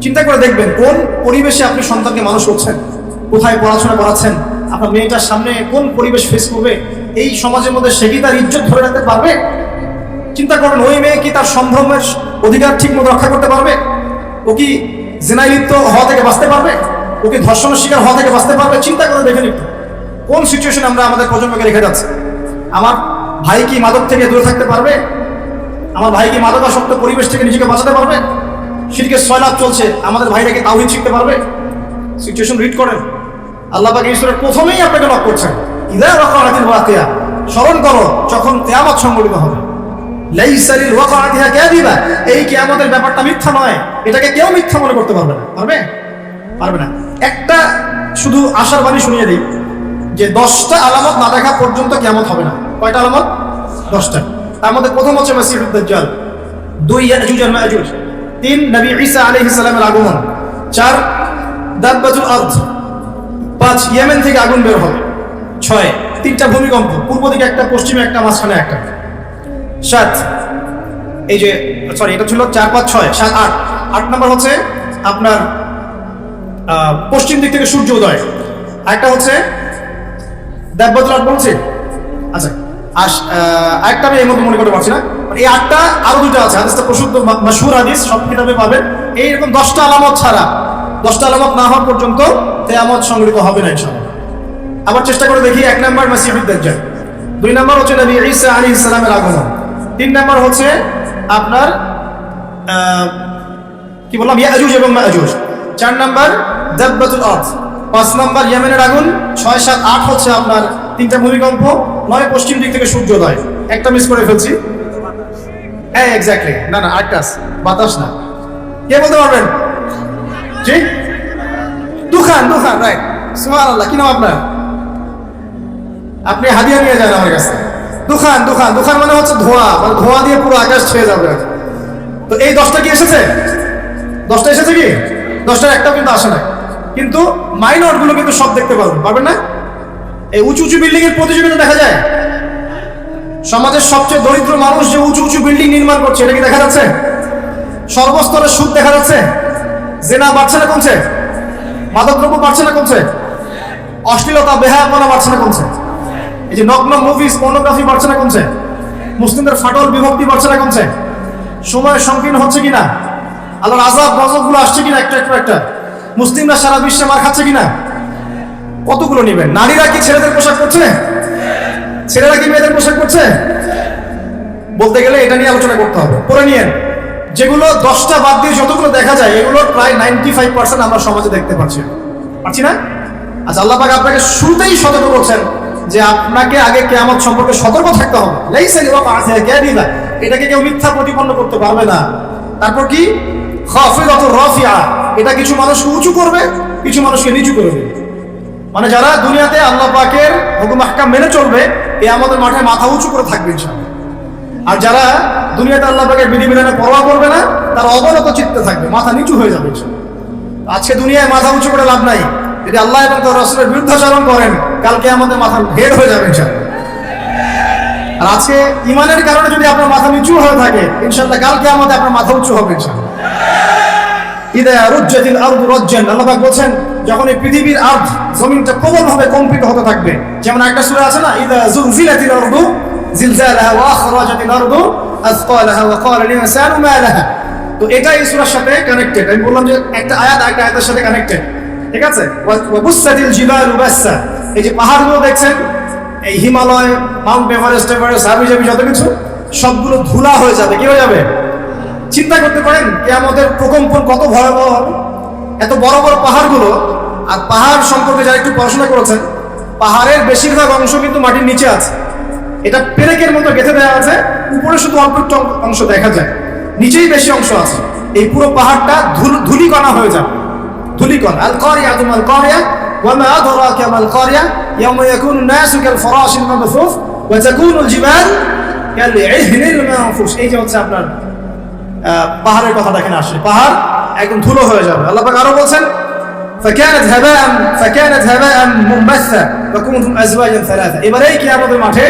চিন্তা করে দেখবেন কোন পরিবেশে আপনি সন্তানকে মানুষ করছেন, কোথায় পড়াশোনা করাচ্ছেন, আপনার মেয়েটার সামনে কোন পরিবেশ ফেস করবে, এই সমাজের মধ্যে সে কি তার ইজ্জত ধরে রাখতে পারবে? চিন্তা করুন, ওই মেয়ে কি তার সম্ভ্রমের অধিকার ঠিক মতো রক্ষা করতে পারবে? ও কি জিনায় লিপ্ত হওয়া থেকে বাঁচতে পারবে? ও কি ধর্ষণের শিকার হওয়া থেকে বাঁচতে পারবে? চিন্তা করে দেখেন একটু, কোন সিচুয়েশন আমরা আমাদের প্রজন্মকে রেখে যাচ্ছি। আমার ভাই কি মাদক থেকে দূরে থাকতে পারবে? আমার ভাই কি মাদকাসক্ত পরিবেশ থেকে নিজেকে বাঁচাতে পারবে? শিরকের সয়লাভ চলছে, আমাদের ভাইরা কি তাওহীদ শিখতে পারবে? সিচুয়েশন রিড করেন। আল্লাহ পাক এই সূরার প্রথমেই আপনাকে নক করছেন, ইযা ওয়াকাআতিল ওয়াকিয়া, স্মরণ করো যখন কিয়ামত সংঘটিত হবে। লাইসা লিল ওয়াকাআতিহা কাযিবা, এই কিয়ামতের ব্যাপারটা মিথ্যা নয়, এটাকে কেউ মিথ্যা মনে করতে পারবে না। পারবে? পারবে না। একটা শুধু আশার বাণী শুনিয়ে দিই, যে 10টা আলামত না দেখা পর্যন্ত কিয়ামত হবে না। কয়টা আলামত? 10টা। তার মধ্যে প্রথম হচ্ছে মাসিহুদ দাজ্জাল, 2 ইয়াজুজ আর মাজুজ, 3 নবী ঈসা আলাইহিস সালামের আগমন, 4 দাব্বাতুল আরদ, 5 ইয়েমেন থেকে আগুন বের হবে, 6 3টা ভূমিকম্প, পূর্ব দিকে একটা, পশ্চিমে একটা, মাঝখানে একটা, 7 এই যে সরি এটা ছিল 4 5 6 7 8, 8 নাম্বার হচ্ছে আপনার পশ্চিম দিক থেকে সূর্য উদয়, একটা হচ্ছে দাব্বাতুল আরদ বলছে। আচ্ছা, আরেকটা আমি এই মধ্যে মনে করতে পারছি না, এই 8টা আরো 2টা আছে, হাদিসটা প্রসিদ্ধ মাশহুর হাদিস, সব কিতাবে পাবেন। এইরকম 10টা আলামত ছাড়া, 10টা আলামত না হওয়া পর্যন্ত কিয়ামত সংঘটিত হবে না ইনশাআল্লাহ। আবার চেষ্টা করে দেখি, 1 নাম্বার মাসিহুদ দাজ্জাল, 2 নাম্বার হচ্ছে নবী ঈসা আলাইহিস সালামের আগমন, 3 নাম্বার হচ্ছে আপনার কি বললাম, ইয়াজুজ এবং মাজুজ, 4 নাম্বার দাব্বাতুল আরদ, 5 নাম্বার ইয়েমেনের আগুন, 6 7 8 হচ্ছে আপনার 3টা ভূমিকম্প, 9 পশ্চিম দিক থেকে সূর্যোদয়। একটা মিস করে ফেলছি, হ্যাঁ এক্স্যাক্টলি, না না আরেকটা বাতাস না, কে বলতে পারবেন? জি, দুখান, দুখান, রাইট। সুবহানাল্লাহ, কি নাম আপনার? আপনি হাদিয়া নিয়ে যান আমার কাছে। দুখান, দুখান, দুখান মানে হচ্ছে ধোঁয়া, মানে ধোঁয়া দিয়ে পুরো আকাশ ছেয়ে যাবে। তো এই 10টা কি এসেছে? 10টা এসেছে কি? 10টার একটাও কিন্তু আসে না, কিন্তু মাইনর গুলো কিন্তু সব দেখতে পারবেন না? এই উঁচু উঁচু বিল্ডিং এর প্রতিযোগিতা দেখা যায়, সমাজের সবচেয়ে দরিদ্র মানুষ যে উঁচু উঁচু বিল্ডিং নির্মাণ করছে, এটা কি দেখা যাচ্ছে? সর্বস্তরের সুদ দেখা যাচ্ছে, জেনা বাড়ছে না কমছে, মাদকদ্রব্য বাড়ছে না কমছে, অশ্লীলতা বেহায়াপনা বাড়ছে না কমছে, এই যে নগ্ন মুভিজ পর্নোগ্রাফি বাড়ছে না কমছে, মুসলিমদের ফাটল বিভক্তি বাড়ছে না কমছে, সময় সংকীর্ণ হচ্ছে কিনা, আল্লাহর আযাব গজবগুলো আসছে কিনা একটা একটা, মুসলিমরা সারা বিশ্বে মার খাচ্ছে কিনা, কতগুলো নেবেন? নারীরা কি ছেলেদের পোশাক পরছে? ছেলেরা কি মেয়েদের পোশাক পরছে? বলতে গেলে এটা নিয়ে আলোচনা করতে হবে, পরে নিয়ে যেগুলো 10টা বাদ দিয়ে যতগুলো দেখা যায়, এগুলো প্রায় 95% আমরা সমাজে দেখতে পাচ্ছি না? আচ্ছা, আল্লাহ পাক আপনাকে শুরুতেই সতর্ক করছেন যে আপনাকে আগে কিয়ামত সম্পর্কে সতর্ক থাকতে হবে। লাইসা লিওয়াকাতিহা কাযিবা, এটাকে কেউ মিথ্যা প্রতিপন্ন করতে পারবে না। তারপর কি? খাফিদাতুর রাফিআ, এটা কিছু মানুষকে উঁচু করবে, কিছু মানুষকে নিচু করবে। মানে যারা দুনিয়াতে আল্লাহ পাকের হুকুম আহকাম মেনে চলবে, কিয়ামতের মাঠে মাথা উঁচু করে থাকবে ইনশাআল্লাহ। আর যারা দুনিয়াতে আল্লাহ পাকের বিধিবিধানে পরোয়া করবে না, তারা অবনত চিত্তে থাকবে, মাথা নিচু হয়ে যাবে ইনশাআল্লাহ। আজকে দুনিয়ায় মাথা উঁচু করে লাভ নাই, যদি আল্লাহ এবং তার রাসূলের বিরুদ্ধাচরণ করেন, কালকে আমাদের মাথা হেড হয়ে যাবে ইনশাআল্লাহ। আর আজকে ঈমানের কারণে যদি আপনার মাথা নিচু হয়ে থাকে, ইনশাআল্লাহ কালকে আমাদের আপনার মাথা উঁচু হবে ইনশাআল্লাহ। ইযা রুজ্জাতিল আরদু রাজ্জান, আল্লাহ পাক বলেন যখন এই পৃথিবীর আর্থ জমিনটা প্রবলভাবে কম্পিত হতে থাকবে, যেমন একটা সূরা আছে না, ইযা যুলজিলাতিল আরদু জিলজালাহা ওয়া আখরাজাতিল আরদু আসকালাহা ওয়া ক্বালা লিল ইনসানু মা লাহা। তো এটা এই সূরার সাথে কানেক্টেড। আমি বললাম যে একটা আয়াত একটা আয়াতের সাথে কানেক্টেড, ঠিক আছে। ওয়া বুসাতিল জিবালু বাসসা, এই যে পাহাড়গুলো দেখছেন, এই হিমালয়, মাউন্ট এভারেস্ট, হাবি জাবি যত কিছু সবগুলো ধুলা হয়ে যাবে। কি হয়ে যাবে? চিন্তা করতে পারেন কিয়ামতের প্রকম্পন কত ভয়াবহ হবে। এত বড় বড় পাহাড়গুলো, আর পাহাড় সম্পর্কে যারা একটু পড়াশোনা করেছেন, পাহাড়ের বেশিরভাগ অংশ কিন্তু মাটির নিচে আছে। এটা পেরেকের মতো গেঁথে দেওয়া আছে, উপরে শুধু অল্প একটু অংশ দেখা যায়, নিচেই বেশি অংশ আছে। এই পুরো পাহাড়টা ধুলিকণা হয়ে যাবে, ধুলিকণা। আল কারিয়াতু মাল কারিয়া ওয়া মা আদরাকা মাল কারিয়া ইয়াওমা ইয়াকুনু নাসু কাল ফারাশিল মাবসুস ওয়া তাকুনুল জিবাল কাল ইহনিল মানফুস। এই যে হচ্ছে আপনার পাহাড়ের কথাটা এখানে আসে, পাহাড় একদম ধুলো হয়ে যাবে। আল্লাহ পাক আরো বলছেন ফাকানাত হাবাআন মুনবাসসা ওয়া কুনতুম আজওয়াজান সালাসা। এবারে কিয়ামতের মাঠে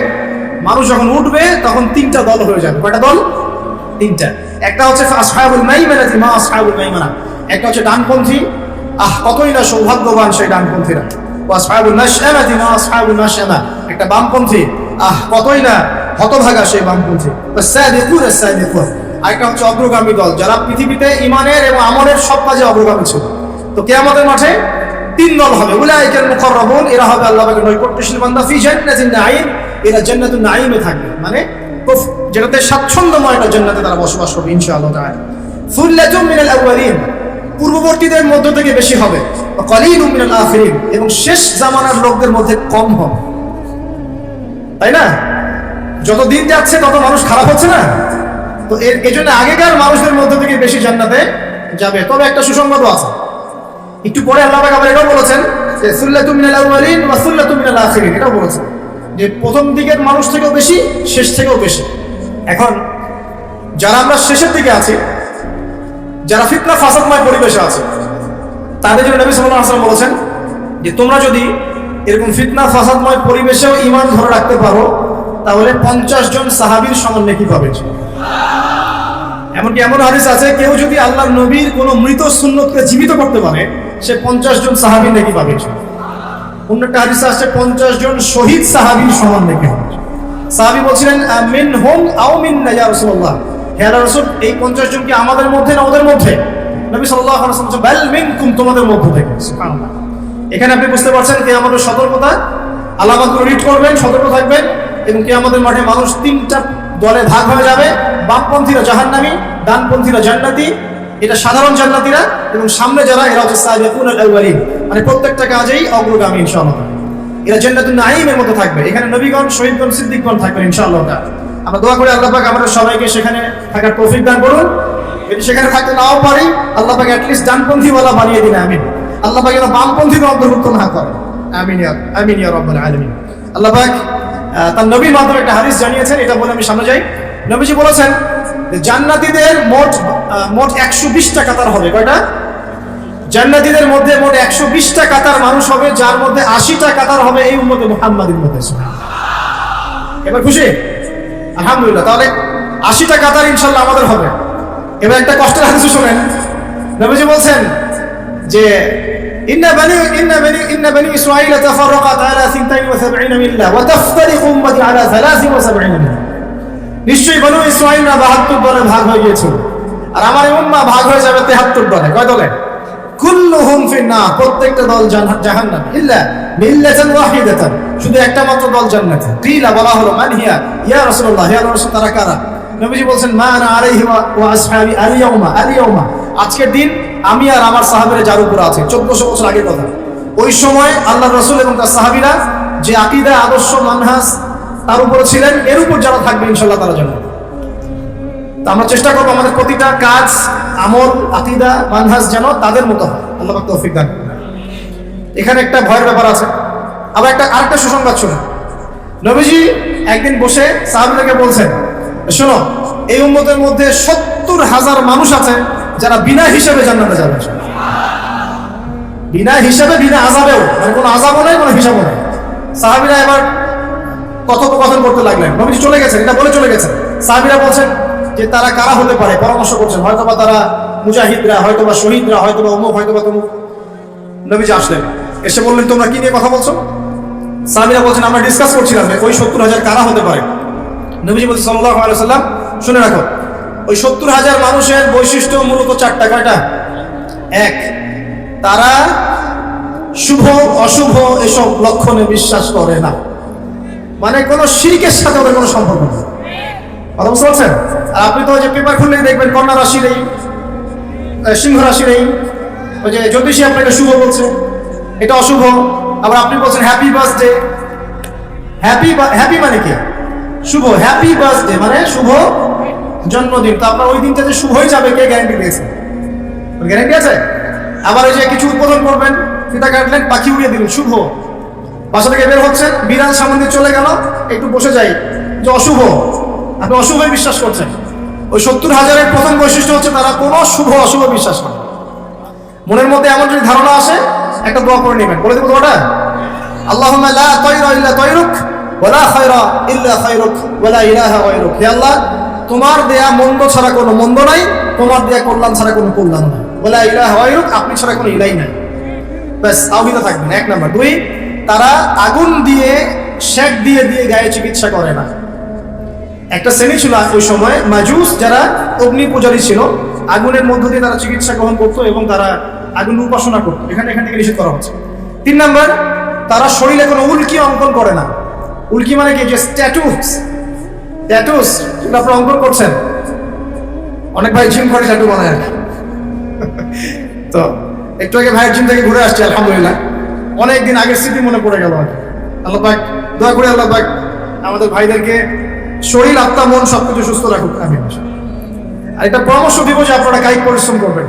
মানুষ যখন উঠবে তখন তিনটা দল হয়ে যাবে। কয়টা দল? তিনটা। একটা হচ্ছে আসহাবুল মাইমানাতি মা আসহাবুল মাইমানা, একটা হচ্ছে ডানপন্থী, কতই না সৌভাগ্যবান সেই ডানপন্থীরা। ওয়া আসহাবুল মাশআমাতি মা আসহাবুল মাশআমা, একটা বামপন্থী, কতই না হতভাগা সেই বামপন্থী। ওয়াস সাবিকুন আস-সাবিকুন, আরেকটা হচ্ছে অগ্রগামী দল, যারা পৃথিবীতে ঈমানের এবং আমলের সব কাজে অগ্রগামী ছিল। তো কিয়ামতের মাঠে তিন দল হবে। উলাইকাল মুকাররাবুন, এরা হবে আল্লাহ পাকের নৈকট্যশীল বান্দা। ফি জান্নাতিন নাঈম, এরা জান্নাতুন নাঈমে থাকবে, মানে যেটাতে স্বাচ্ছন্দ্যময় একটা জান্নাতে তারা বসবাস করবে ইনশাআল্লাহ তাআলা। সুল্লাতুম মিনাল আউয়ালিন, পূর্ববর্তীদের মধ্য থেকে বেশি হবে। ওয়া কালিলুম মিনাল আখিরিন, এবং শেষ জামানার লোকদের মধ্যে কম হবে। তাই না? যত দিন যাচ্ছে তত মানুষ খারাপ হচ্ছে না? তো এর জন্য আগেকার মানুষদের মধ্যে থেকে বেশি জান্নাতে যাবে। তবে একটা সুসংবাদও আছে, একটু পরে আল্লাহ পাক আবার এটাও বলেছেন যে সুল্লাতুম মিনাল আউয়ালিন ওয়া সুল্লাতুম মিনাল আখিরিন, এটাও বলেছেন যে প্রথম দিকের মানুষ থেকেও বেশি, শেষ থেকেও বেশি। এখন যারা আমরা শেষের দিকে আছি, যারা ফিতনা ফাসাদময় পরিবেশে আছে, তাদের জন্য নবী সাল্লাল্লাহু আলাইহি ওয়াসাল্লাম বলেছেন যে তোমরা যদি এরকম ফিতনা ফাসাদময় পরিবেশেও ঈমান ধরে রাখতে পারো, তাহলে 50 জন সাহাবীর সমান নেকি পাবে। এমনকি এমন হাদিস আছে, কেউ যদি আল্লাহর নবীর কোনো মৃত সুন্নতকে জীবিত করতে পারে, সে 50 জন সাহাবীর নেকি পাবে। অন্য একটা হাদিস আছে 50 জন শহীদ সাহাবীর সমান নেকি হবে। সাহাবী বলছিলেন মিনহুম আও মিন্না ইয়া রাসূলুল্লাহ, হে আল্লাহর রাসূল, এই 50 জন কি আমাদের মধ্যে না ওদের মধ্যে? নবী সাল্লাল্লাহু আলাইহি ওয়াসাল্লাম বলেন বাল মিনকুম, তোমাদের মধ্য থেকে। সুবহানাল্লাহ। এখানে আপনি বুঝতে পারছেন কিয়ামতের সতর্কতা, আলামতগুলো রিড করবেন, সতর্ক থাকবেন। এবং কিয়ামতের মাঠে মানুষ তিনটা দলে ভাগ হয়ে যাবে। বামপন্থীরা জাহান্নামী, ডানপন্থীরা জান্নাতি, এটা সাধারণ জান্নাতীরা, এবং সামনে যারা, এরা হচ্ছে সাবিকুনাল আউয়ালিন, মানে প্রত্যেকটা কাজেই অগ্রগামী ইনশাআল্লাহ। এরা জান্নাতুন নাঈমের মধ্যে থাকবে। এখানে নবীগণ, শহীদগণ, সিদ্দিকগণ থাকবেন ইনশাআল্লাহ। আমরা দোয়া করি আল্লাহ পাক আমাদের সবাইকে সেখানে থাকার তৌফিক দান করুন। যদি সেখানে থাকতে নাও পারি, আল্লাহ পাক অ্যাটলিস্ট ডানপন্থীওয়ালা বানিয়ে দিন, আমিন। আল্লাহ পাক যেন বামপন্থীকে অন্তর্ভুক্ত না করে, আমিন ইয়া রাব্বাল আলামিন। আল্লাহ পাক তার নবীর মাধ্যমে একটা হাদিস জানিয়েছেন, এটা বলে আমি সামনে যাই। নবীজি বলেছেন যে জান্নাতীদের মোট 120টা কাতার হবে। কয়টা? জান্নাতীদের মধ্যে মোট 120টা কাতার মানুষ হবে, যার মধ্যে 80টা কাতার হবে এই উম্মতে মুহাম্মাদির মধ্যে। এবার খুশি? আলহামদুলিল্লাহ। তাহলে 80টা কাতার ইনশাআল্লাহ আমাদের হবে। এবার একটা কষ্টের হাদিস শুনেন। নবীজি বলছেন যে ইন্না বানি ইসরাঈল তাফাররাকাত আলা 72 মিল্লাহ ওয়া তাফতারিকু উম্মতি আলা 73 মিল্লাহ। নিশ্চয়ই বনু ইসরাঈলরা 72 দলে ভাগ হয়ে গিয়েছিল, আর আমার উম্মাহ ভাগ হয়ে যাবে 73 দলে। কয় দলে? কুল্লুহুম ফিন্নার, প্রত্যেকটা দল জাহান্নামে, ইল্লা মিল্লাতান ওয়াহিদাতান, শুধু একটা মাত্র দল জান্নাতে। কিলা, বলা হলো মান হিয়া ইয়া রাসূলুল্লাহ, হে আল্লাহর রাসূল, তারা কারা? নবীজি বলেন মা আনা আলাইহি ওয়া আসহাবি আল ইয়াউমা, আজকের দিন আমি আর আমার সাহাবীরা যার উপর আছে। 1400 বছর আগের কথা। ওই সময় আল্লাহর রাসূল এবং তার সাহাবীরা যে আকীদা, আদর্শ, মানহাজ তার উপরে ছিলেন, এর উপর যারা থাকবে ইনশাআল্লাহ তারা জান্নাত। তো আমরা চেষ্টা করবো আমাদের প্রতিটা কাজ, আমল, আকীদা, মানহাজ যেন তাদের মতো হয়। আল্লাহ পাক তৌফিক দান করুন। এখানে একটা ভয়ের ব্যাপার আছে। আবার আরেকটা সুসংবাদ শুনুন। নবীজি একদিন বসে সাহাবীদেরকে বলছেন, শোনো, এই উম্মতের মধ্যে 70,000 মানুষ আছে যারা বিনা হিসাবে জান্নাতে যাবে। বিনা হিসাবে, বিনা আযাবেও, মানে কোনো আযাবও নাই, কোনো হিসাবও নাই। সাহাবীরা এবার কথোপকথন করতে লাগলেন। নবীজি চলে গেছেন, এটা বলে চলে গেছেন। সাহাবীরা বলছেন যে তারা কারা হতে পারে, পরামর্শ করছেন। হয়তোবা তারা মুজাহিদরা, হয়তোবা শহীদরা, হয়তোবা অমুক, হয়তোবা তমুক। নবীজি আসলেন, এসে বললেন তোমরা কি নিয়ে কথা বলছো? সাহাবীরা বলছেন আমরা ডিসকাস করছিলাম ওই 70,000 কারা হতে পারে। নবীজি বলছেন সাল্লাল্লাহু আলাইহি ওয়াসাল্লাম শুনে রাখো, ওই 70,000 মানুষের বৈশিষ্ট্য মূলত 4টা। কয়টা? এক, তারা শুভ অশুভ এসব লক্ষণে বিশ্বাস করে না, মানে কোনো শিরকের সাথে ওদের কোনো সম্পর্ক নেই। কথা বুঝতে পারছেন? আর আপনি তো ওই যে পেপার খুললেই দেখবেন কন্যা রাশি নেই, সিংহ রাশি নেই, ওই যে জ্যোতিষী আপনাকে শুভ বলছে, এটা অশুভ। আবার আপনি বলছেন হ্যাপি বার্থডে, হ্যাপি মানে কি? শুভ। হ্যাপি বার্থডে মানে শুভ জন্মদিন। তো আপনার ওই দিনটা যে শুভ হয়ে যাবে কে গ্যারান্টি দিয়েছে? গ্যারান্টি আছে? আবার ওই যে কিছু উদ্বোধন করবেন, ফিতা কাটলেন, পাখি উড়িয়ে দিলেন, শুভ। বাসা থেকে বের হচ্ছেন, বিড়াল সামনে দিয়ে চলে গেল, একটু বসে যাই, যে অশুভ। আপনি অশুভই বিশ্বাস করছেন। ওই 70,000-এর প্রথম বৈশিষ্ট্য হচ্ছে তারা কোনো শুভ অশুভ বিশ্বাস করে। মনের মধ্যে এমন যদি ধারণা আসে, একটা দোয়া করে নেবেন, বলে দেবো দোয়াটা, আল্লাহুম্মা লা তায়রা ইল্লা তায়রুক ওয়া লা খায়রা ইল্লা খায়রুক ওয়া লা ইলাহা গায়রুক। হে আল্লাহ, তোমার দেয়া মন্দ ছাড়া কোনো মন্দ নাই, তোমার দেয়া কল্যাণ ছাড়া কোনো কল্যাণ নাই, ওয়া লা ইলাহা গায়রুক, আপনি ছাড়া কোনো ইলাই নাই। ব্যাস, তাওহীদে থাকবেন। 1 নাম্বার। 2, তারা আগুন দিয়ে শেক দিয়ে দিয়ে গায়ে চিকিৎসা করে না। একটা শ্রেণী ছিল ওই সময় মাজুস, যারা অগ্নি পূজারী ছিল, আগুনের মধ্য দিয়ে তারা চিকিৎসা গ্রহণ করতো এবং তারা আগুন উপাসনা করতো। এখানে থেকে নিষেধ করা হচ্ছে। 3 নাম্বার, তারা শরীরে কোনো উল্কি অঙ্কন করে না। উল্কি মানে কি? যে ট্যাটুস যেটা আপনারা অঙ্কন করছেন, অনেক ভাই জিম করে ট্যাটু বানায় আর কি। তো একটু আগে ভাইয়ের জিম থেকে ঘুরে আসছি, আলহামদুলিল্লাহ, অনেকদিন আগের স্মৃতি মনে পড়ে গেল আর কি। আল্লাহ পাক দোয়া করে, আল্লাহ পাক আমাদের ভাইদেরকে শরীর আত্মা মন সবকিছু সুস্থ রাখুক, আমিন। আর একটা পরামর্শ দিব যে আপনারা কায়িক পরিশ্রম করবেন,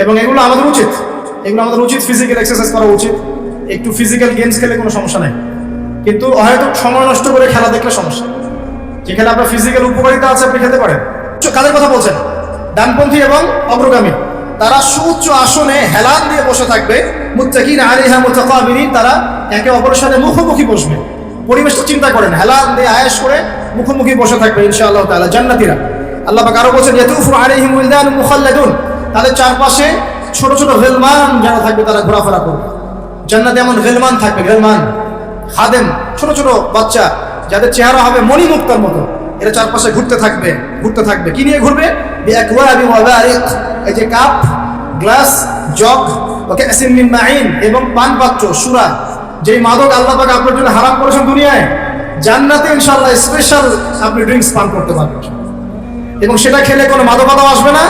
এবং এগুলো আমাদের উচিত, ফিজিক্যাল এক্সারসাইজ করা উচিত। একটু ফিজিক্যাল গেমস খেলে কোনো সমস্যা নাই, কিন্তু হয়তো সময় নষ্ট করে খেলা দেখলে সমস্যা। যেখানে আপনার ফিজিক্যাল উপকারিতা আছে আপনি খেতে পারেন। কাদের কথা বলছেন? ডানপন্থী এবং অগ্রগামী। তারা সুউচ্চ আসনে হেলান দিয়ে বসে থাকবে, মুত্তাকিনা আলাইহা মুতাকাবিরিন, তারা একে অপরের সাথে মুখোমুখি বসবে। পরিবেশটা চিন্তা করেন, হেলান দিয়ে আয়েশ করে মুখোমুখি বসে থাকবে ইনশাআল্লাহ তাআলা জান্নাতীরা। আল্লাহ পাক আরো বলেন ইয়াতুফু আলাইহিম ওয়ালদানুন মুখাল্লাদুন, তাদের চারপাশে ছোট ছোট গিলমান যারা থাকবে তারা ঘোরাফেরা করবে। জান্নাতে এমন গিলমান থাকবে, গিলমান খাদেম, ছোট ছোট বাচ্চা যাদের চেহারা হবে মণিমুক্তার মতো, এরা চারপাশে ঘুরতে থাকবে। কি নিয়ে ঘুরবে? বিআকওয়াবি ওয়া বারিক, এই যে কাপ, গ্লাস, জগ, ওয়া কাসিম মিন মাইন, এবং পান পাত্র, সুরা, যেই মাদক আল্লাহ পাক আপনার জন্য হারাম করেছেন দুনিয়ায়, জান্নাতে ইনশাআল্লাহ স্পেশাল আপনি ড্রিঙ্কস পান করতে পারবেন, এবং সেটা খেলে কোনো মাদকতাও আসবে না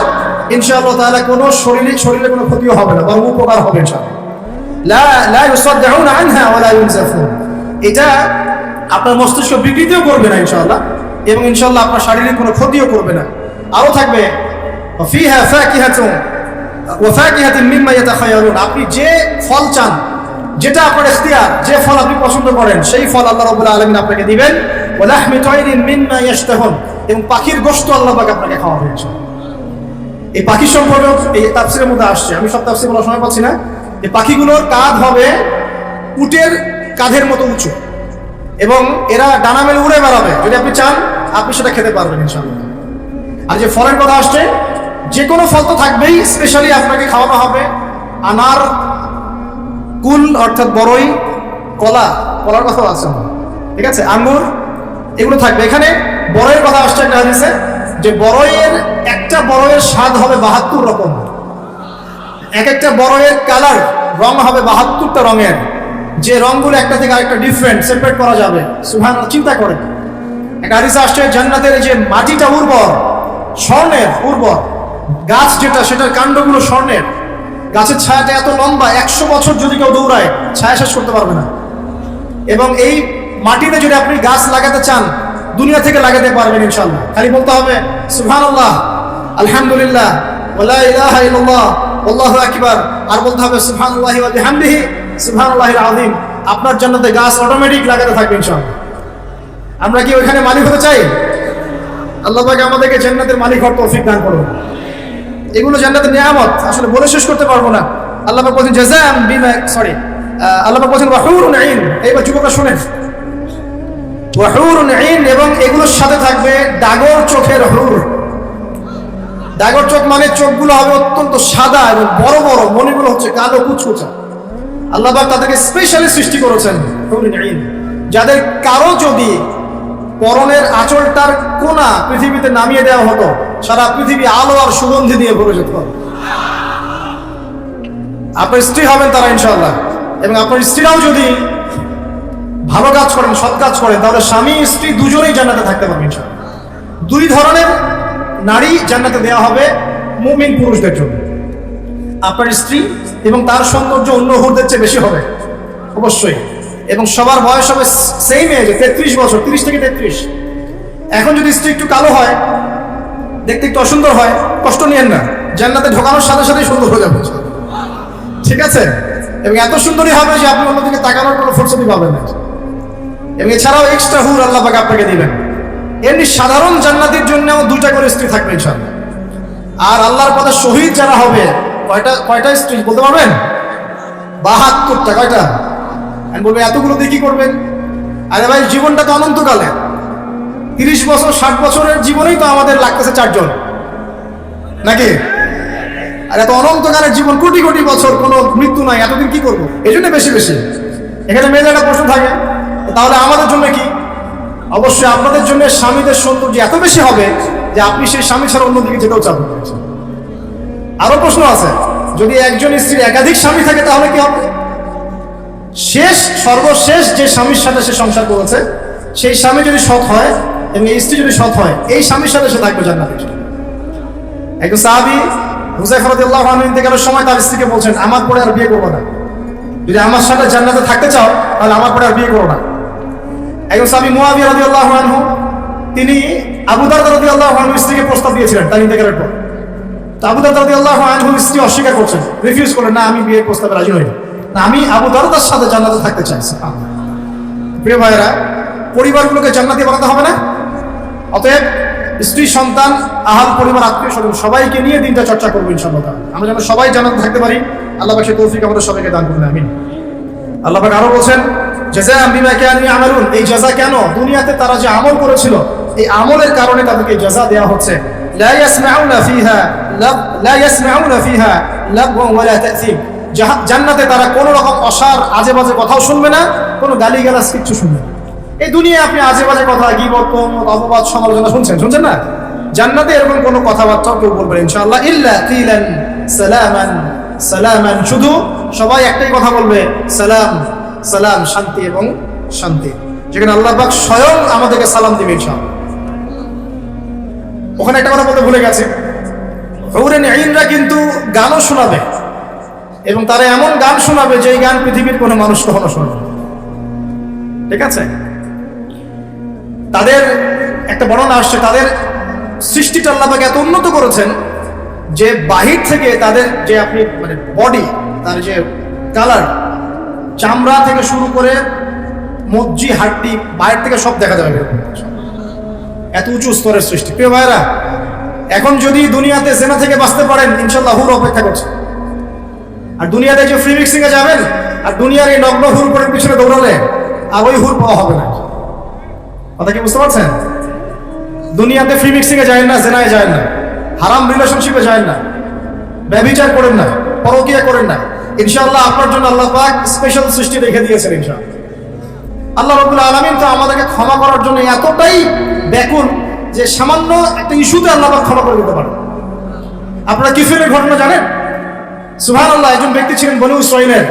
ইনশাআল্লাহ তাআলা। কোনো শরীরে কোনো ক্ষতিও হবে না, বরং উপকার হবে ইনশাআল্লাহ। লা ইউসাদ্দাউনা আনহা ওয়া লা ইউনজাফুন, এটা আপনার মস্তিষ্ক বিকৃতিও করবে না ইনশাআল্লাহ, এবং ইনশাআল্লাহ আপনার শারীরিক কোনো ক্ষতিও করবে না। আরো থাকবে ফিহা ফাকিহাতুন ওয়া ফাকিহাতুন মিম্মা ইয়াতাখায়ারুন, আপনি যে ফল চান, যেটা আপনার ইখতিয়ার, যে ফল আপনি পছন্দ করেন, সেই ফল আল্লাহ রাব্বুল আলামিন আপনাকে দিবেন। ওয়া লাহমি তায়রিন মিম্মা ইয়াশতাহুন, এবং পাখির গোশত আল্লাহ পাক আপনাকে খাওয়াবেন ইনশাআল্লাহ। এই পাখি সম্পর্কে এই তাফসীরের মধ্যে আসছে, আমি সব তাফসীর বলার সময় পাচ্ছি না। এই পাখিগুলোর কাঁধ হবে উটের কাঁধের মতো উঁচু, এবং এরা ডানা মেলে উড়ে বেড়াবে। যদি আপনি চান আপনি সেটা খেতে পারবেন ইনশাআল্লাহ। আর যে ফলের কথা আসছে, যে কোনো ফল তো থাকবেই, স্পেশালি আপনাকে খাওয়ানো হবে আনার, কুল অর্থাৎ বড়ই, কলার কথা আছে, ঠিক আছে, আঙ্গুর, এগুলো থাকবে। এখানে বড়ইয়ের কথা আসছে একটা হাদিসে, যে একটা বড়ইয়ের স্বাদ হবে 72 রকম, একটা বড়ইয়ের কালার, রং হবে 72টা রঙের, যে রংগুলো একটা থেকে আরেকটা ডিফারেন্ট, সেপারেট করা যাবে। সুবহানাল্লাহ, চিন্তা করেন। একটা হাদিসে আসছে জান্নাতের যে মাটিটা উর্বর, স্বর্ণের উর্বর, গাছ যেটা সেটার কাণ্ডগুলো স্বর্ণের, গাছের ছায়াটা এত লম্বা, 100 বছর যদি কেউ দৌড়ায় ছায়া শেষ করতে পারবে না। এবং এই মাটিতে যদি আপনি গাছ লাগাতে চান, দুনিয়া থেকে লাগাতে পারবেন ইনশাআল্লাহ। খালি বলতে হবে সুবহানাল্লাহ, আলহামদুলিল্লাহ, ওয়া লা ইলাহা ইল্লাল্লাহ, আল্লাহু আকবার, আর বলতে হবে সুবহানাল্লাহি ওয়া বিহামদিহি সুবহানাল্লাহিল আযীম। আপনার জান্নাতে গাছ অটোমেটিক লাগাতে থাকবে ইনশাআল্লাহ। আমরা কি ওইখানে মালিক হতে চাই? আল্লাহ পাক আমাদেরকে জান্নাতের মালিক হওয়ার তৌফিক দান করুন। এগুলো জান্নাতের নিয়ামত, আসলে বলে শেষ করতে পারবো না। আল্লাহ পাক বলেন জাযাম বিমা, আল্লাহ পাক বলেন ওয়া হুরুন আইন। এইবার যুবকরা শুনেন, ওয়া হুরুন আইন, এবং এগুলোর সাথে থাকবে ডাগর চোখের হুর। জাগর চোখ মানে চোখগুলো হবে অত্যন্ত সাদা এবং বড় বড়, মনিগুলো হচ্ছে কালো কুচকুচা। আল্লাহ পাক তাদেরকে স্পেশালি সৃষ্টি করেছেন, যাদের কারো যদি পরনের আঁচলটার কোনা পৃথিবীতে নামিয়ে দেওয়া হতো, সারা পৃথিবী আলো আর সুগন্ধি দিয়ে ভরে যেত। আপনার স্ত্রী হবেন তারা ইনশাআল্লাহ, এবং আপনার স্ত্রীরাও যদি ভালো কাজ করেন, সৎ কাজ করেন, তাহলে স্বামী স্ত্রী দুজনেই জান্নাতে থাকতে পারবেন ইনশাআল্লাহ। দুই ধরনের নারী জান্নাতে দেওয়া হবে মুমিন পুরুষদের জন্য। আপনার স্ত্রী এবং তার সৌন্দর্য অন্য হুরদের চেয়ে বেশি হবে অবশ্যই, এবং সবার বয়স হবে সেম এজ, 33 বছর, 30 থেকে 33। এখন যদি স্ত্রী একটু কালো হয়, দেখতে একটু অসুন্দর হয়, কষ্ট নিয়েন না, জান্নাতে ঢোকানোর সাথে সাথেই সুন্দর হয়ে যাবে, ঠিক আছে? এবং এত সুন্দরী হবে যে আপনি অন্যদিকে তাকানোর কোনো ফুরসতই পাবেন না। এবং এছাড়াও এক্সট্রা হুর আল্লাহ পাক আপনাকে দিবেন। এমনি সাধারণ জান্নাতের জন্যও 2টা করে স্ত্রী থাকবে ইনশাআল্লাহ। আর আল্লাহর পথে শহীদ যারা হবে, কয়টা স্ত্রী বলতে পারবেন? 72টা। কয়টা? আমি বলবো এতগুলো দিয়ে কি করবেন? আরে ভাই, জীবনটা তো অনন্তকালে, 30 বছর 60 বছরের জীবনেই তো আমাদের লাগতেছে 4 জন, নাকি? আর এত অনন্তকালের জীবন, কোটি কোটি বছর, কোনো মৃত্যু নাই, এতদিন কি করবো? এই জন্য বেশি বেশি। এখানে মেয়েদের একটা প্রশ্ন থাকে, তাহলে আমাদের জন্য কি? অবশ্যই আপনাদের জন্য স্বামীদের সৌন্দর্য এত বেশি হবে যে আপনি সেই স্বামী ছাড়া অন্যদিকে যেতেও চাবেন। আরো প্রশ্ন আছে, যদি একজন স্ত্রীর একাধিক স্বামী থাকে তাহলে কি হবে? সর্বশেষ যে স্বামীর সাথে সে সংসার করেছে, সেই স্বামী যদি সৎ হয় এবং এই স্ত্রী যদি সৎ হয়, এই স্বামীর সাথে সে থাকবে জান্নাতে। একজন সাহাবী হুযায়ফা রাদিয়াল্লাহু আনহু ইন্তেকালের সময় তার স্ত্রীকে বলছেন, আমার পরে আর বিয়ে করবো না, যদি আমার সাথে জান্নাতে থাকতে চাও তাহলে আমার পরে আর বিয়ে করো না। একজন সাহাবী মুআবিয়া রাদিয়াল্লাহু আনহু, তিনি আবু দারদা রাদিয়াল্লাহু আনহুর স্ত্রীকে প্রস্তাব দিয়েছিলেন তার ইন্তেকালের পর। তো আবু দারদা রাদিয়াল্লাহু আনহুর স্ত্রী অস্বীকার করছেন, রিফিউজ করলেন, না আমি বিয়ের প্রস্তাবে রাজি হই না, আমি আবু দারদার সাথে জান্নাতে থাকতে চাই। প্রিয় ভাইয়েরা, পরিবারগুলোকে জান্নাতি বানাতে হবে না? অতএব স্ত্রী, সন্তান, আহাল পরিবার, আত্মীয় স্বজন সবাইকে নিয়ে দিনটা চর্চা করবো ইনশাআল্লাহ। আমরা যেন সবাই জান্নাতে থাকতে পারি, আল্লাহ পাক সেই তৌফিক আমাদের সবাইকে দান করুন, আমিন। আল্লাহ পাক আরো বলছেন, জাযাআন বিমা কানু ইয়ামালুন, এই জাযা কেন? দুনিয়াতে তারা যে আমল করেছিল, এই আমলের কারণে তাদেরকে জাযা দেওয়া হচ্ছে। লা ইয়াসমাউনা ফিহা লাগওয়ান ওয়ালা তা'সীম, জান্নাতে তারা কোনো রকম অসার আজে বাজে কথাও শুনবে না, কোনো গালিগালাজ কিচ্ছু শুনবে না। এই দুনিয়ায় আপনি আজে বাজে কথা, গীবত, অপবাদ, সমালোচনা শুনছেন না? জান্নাতে এরকম কোনো কথাবার্তাও কেউ বলবেন ইনশাআল্লাহ। ইল্লা কিলান সালামান সালামান, শুধু সবাই একটাই কথা বলবে, সালাম সালাম, শান্তি এবং শান্তি, যেখানে আল্লাহ পাক স্বয়ং আমাদেরকে সালাম দিবে ইনশাআল্লাহ। ওখানে একটা কথা বলতে ভুলে গেছে, হুরুন আইনরা কিন্তু গানও শোনাবে, এবং তারা এমন গান শোনাবে যে গান পৃথিবীর কোনো মানুষ কখনো শোনাবে, ঠিক আছে? তাদের একটা বর্ণনা আসছে, তাদের সৃষ্টিটা আল্লাহ পাক এত উন্নত করেছেন যে বাহির থেকে তাদের যে আপনি মানে বডি, তার যে কালার, চামড়া থেকে শুরু করে মজ্জি, হাড্ডি, বাইরে থেকে সব দেখা যাবে, এত উঁচু স্তরের সৃষ্টি। প্রিয় ভাইরা, এখন যদি দুনিয়াতে জেনা থেকে বাঁচতে পারেন, ইনশাআল্লাহ হুর অপেক্ষা করছে। আর দুনিয়াতে যে ফ্রি মিক্সিং এ যাবেন আর দুনিয়ার এই নগ্ন হুর করে পিছনে দৌড়ালে আর ওই হুর পাওয়া হবে না। কথা কি বুঝতে পারছেন? দুনিয়াতে ফ্রি মিক্সিং এ যায় না, জেনায় যায় না, হারাম রিলেশনশিপে যায় না, ব্যভিচার করেন না, পরকীয়া করেন না, ইনশাআল্লাহ আপনার জন্য আল্লাহ পাক স্পেশাল সৃষ্টি রেখে দিয়েছেন ইনশাআল্লাহ। আল্লাহ রাব্বুল আলামিন তো আমাদেরকে ক্ষমা করার জন্য এতটাই ব্যাকুল যে সামান্য একটা ইস্যুতে আল্লাহ পাক ক্ষমা করে দিতে পারে। আপনারা কিফিরের ঘটনা জানেন? সুবহানাল্লাহ, একজন ব্যক্তি ছিলেন বনু ইসরাঈলের,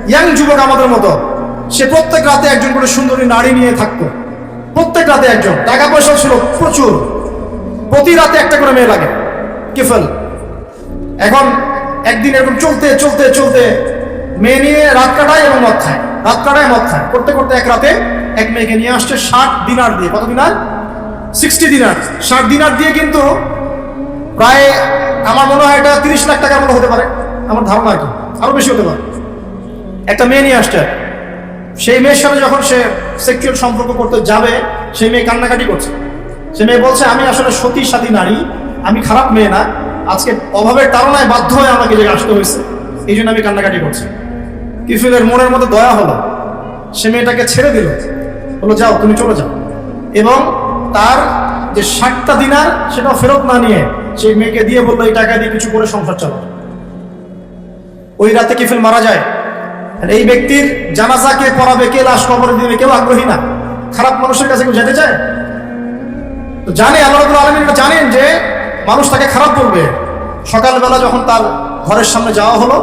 ইয়াং যুবক আমাদের মতো। সে প্রত্যেক রাতে একজন করে সুন্দরী নারী নিয়ে থাকতো, প্রত্যেক রাতে একজন। টাকা পয়সা ছিল প্রচুর, প্রতি রাতে একটা করে মেয়ে লাগে, কিফল। এখন একদিন এরকম চলতে চলতে চলতে মেয়ে নিয়ে রাত কাটায় এবং মদ খায়, রাত কাটায় মদ খায়। করতে করতে এক রাতে এক মেয়েকে নিয়ে আসছে 60 দিনার দিয়ে। কত দিনার? 60 দিনার। 60 দিনার দিয়ে কিন্তু প্রায় আমার মনে হয় এটা 30 লাখ টাকার মতো হতে পারে, আমার ধারণা, আর কি আরো বেশি হতে পারে। একটা মেয়ে নিয়ে আসছে, সেই মেয়ের সাথে যখন সে সেক্সুয়াল সম্পর্ক করতে যাবে, সেই মেয়ে কান্নাকাটি করছে। সে মেয়ে বলছে, আমি আসলে সতী সাথী নারী, আমি খারাপ মেয়ে না, আজকে অভাবের তাড়নায় বাধ্য হয়ে আমাকে যে আসতে হয়েছে, এই জন্য আমি কান্নাকাটি করছি। কিফিলের মনের মধ্যে দয়া হলো, সে মেয়েটাকে ছেড়ে দিল, বললো যাও, তুমি চলে যাও, এবং তার যে 60টা দিনার সেটাও ফেরত না নিয়ে সেই মেয়েকে দিয়ে বললো এই টাকা দিয়ে কিছু করে সংসার চালাও। ওই রাতে কিফিল মারা যায়। আর এই ব্যক্তির জানাজা কে পড়াবে, কে লাশ কবরে দিবে, কেউ আগ্রহী না। খারাপ মানুষের কাছে কেউ যেতে চায়? তো জানে আল্লাহ রাব্বুল আলামিন জানেন যে মানুষ তাকে খারাপ বলবে। সকালবেলা যখন তার ঘরের সামনে যাওয়া হলো,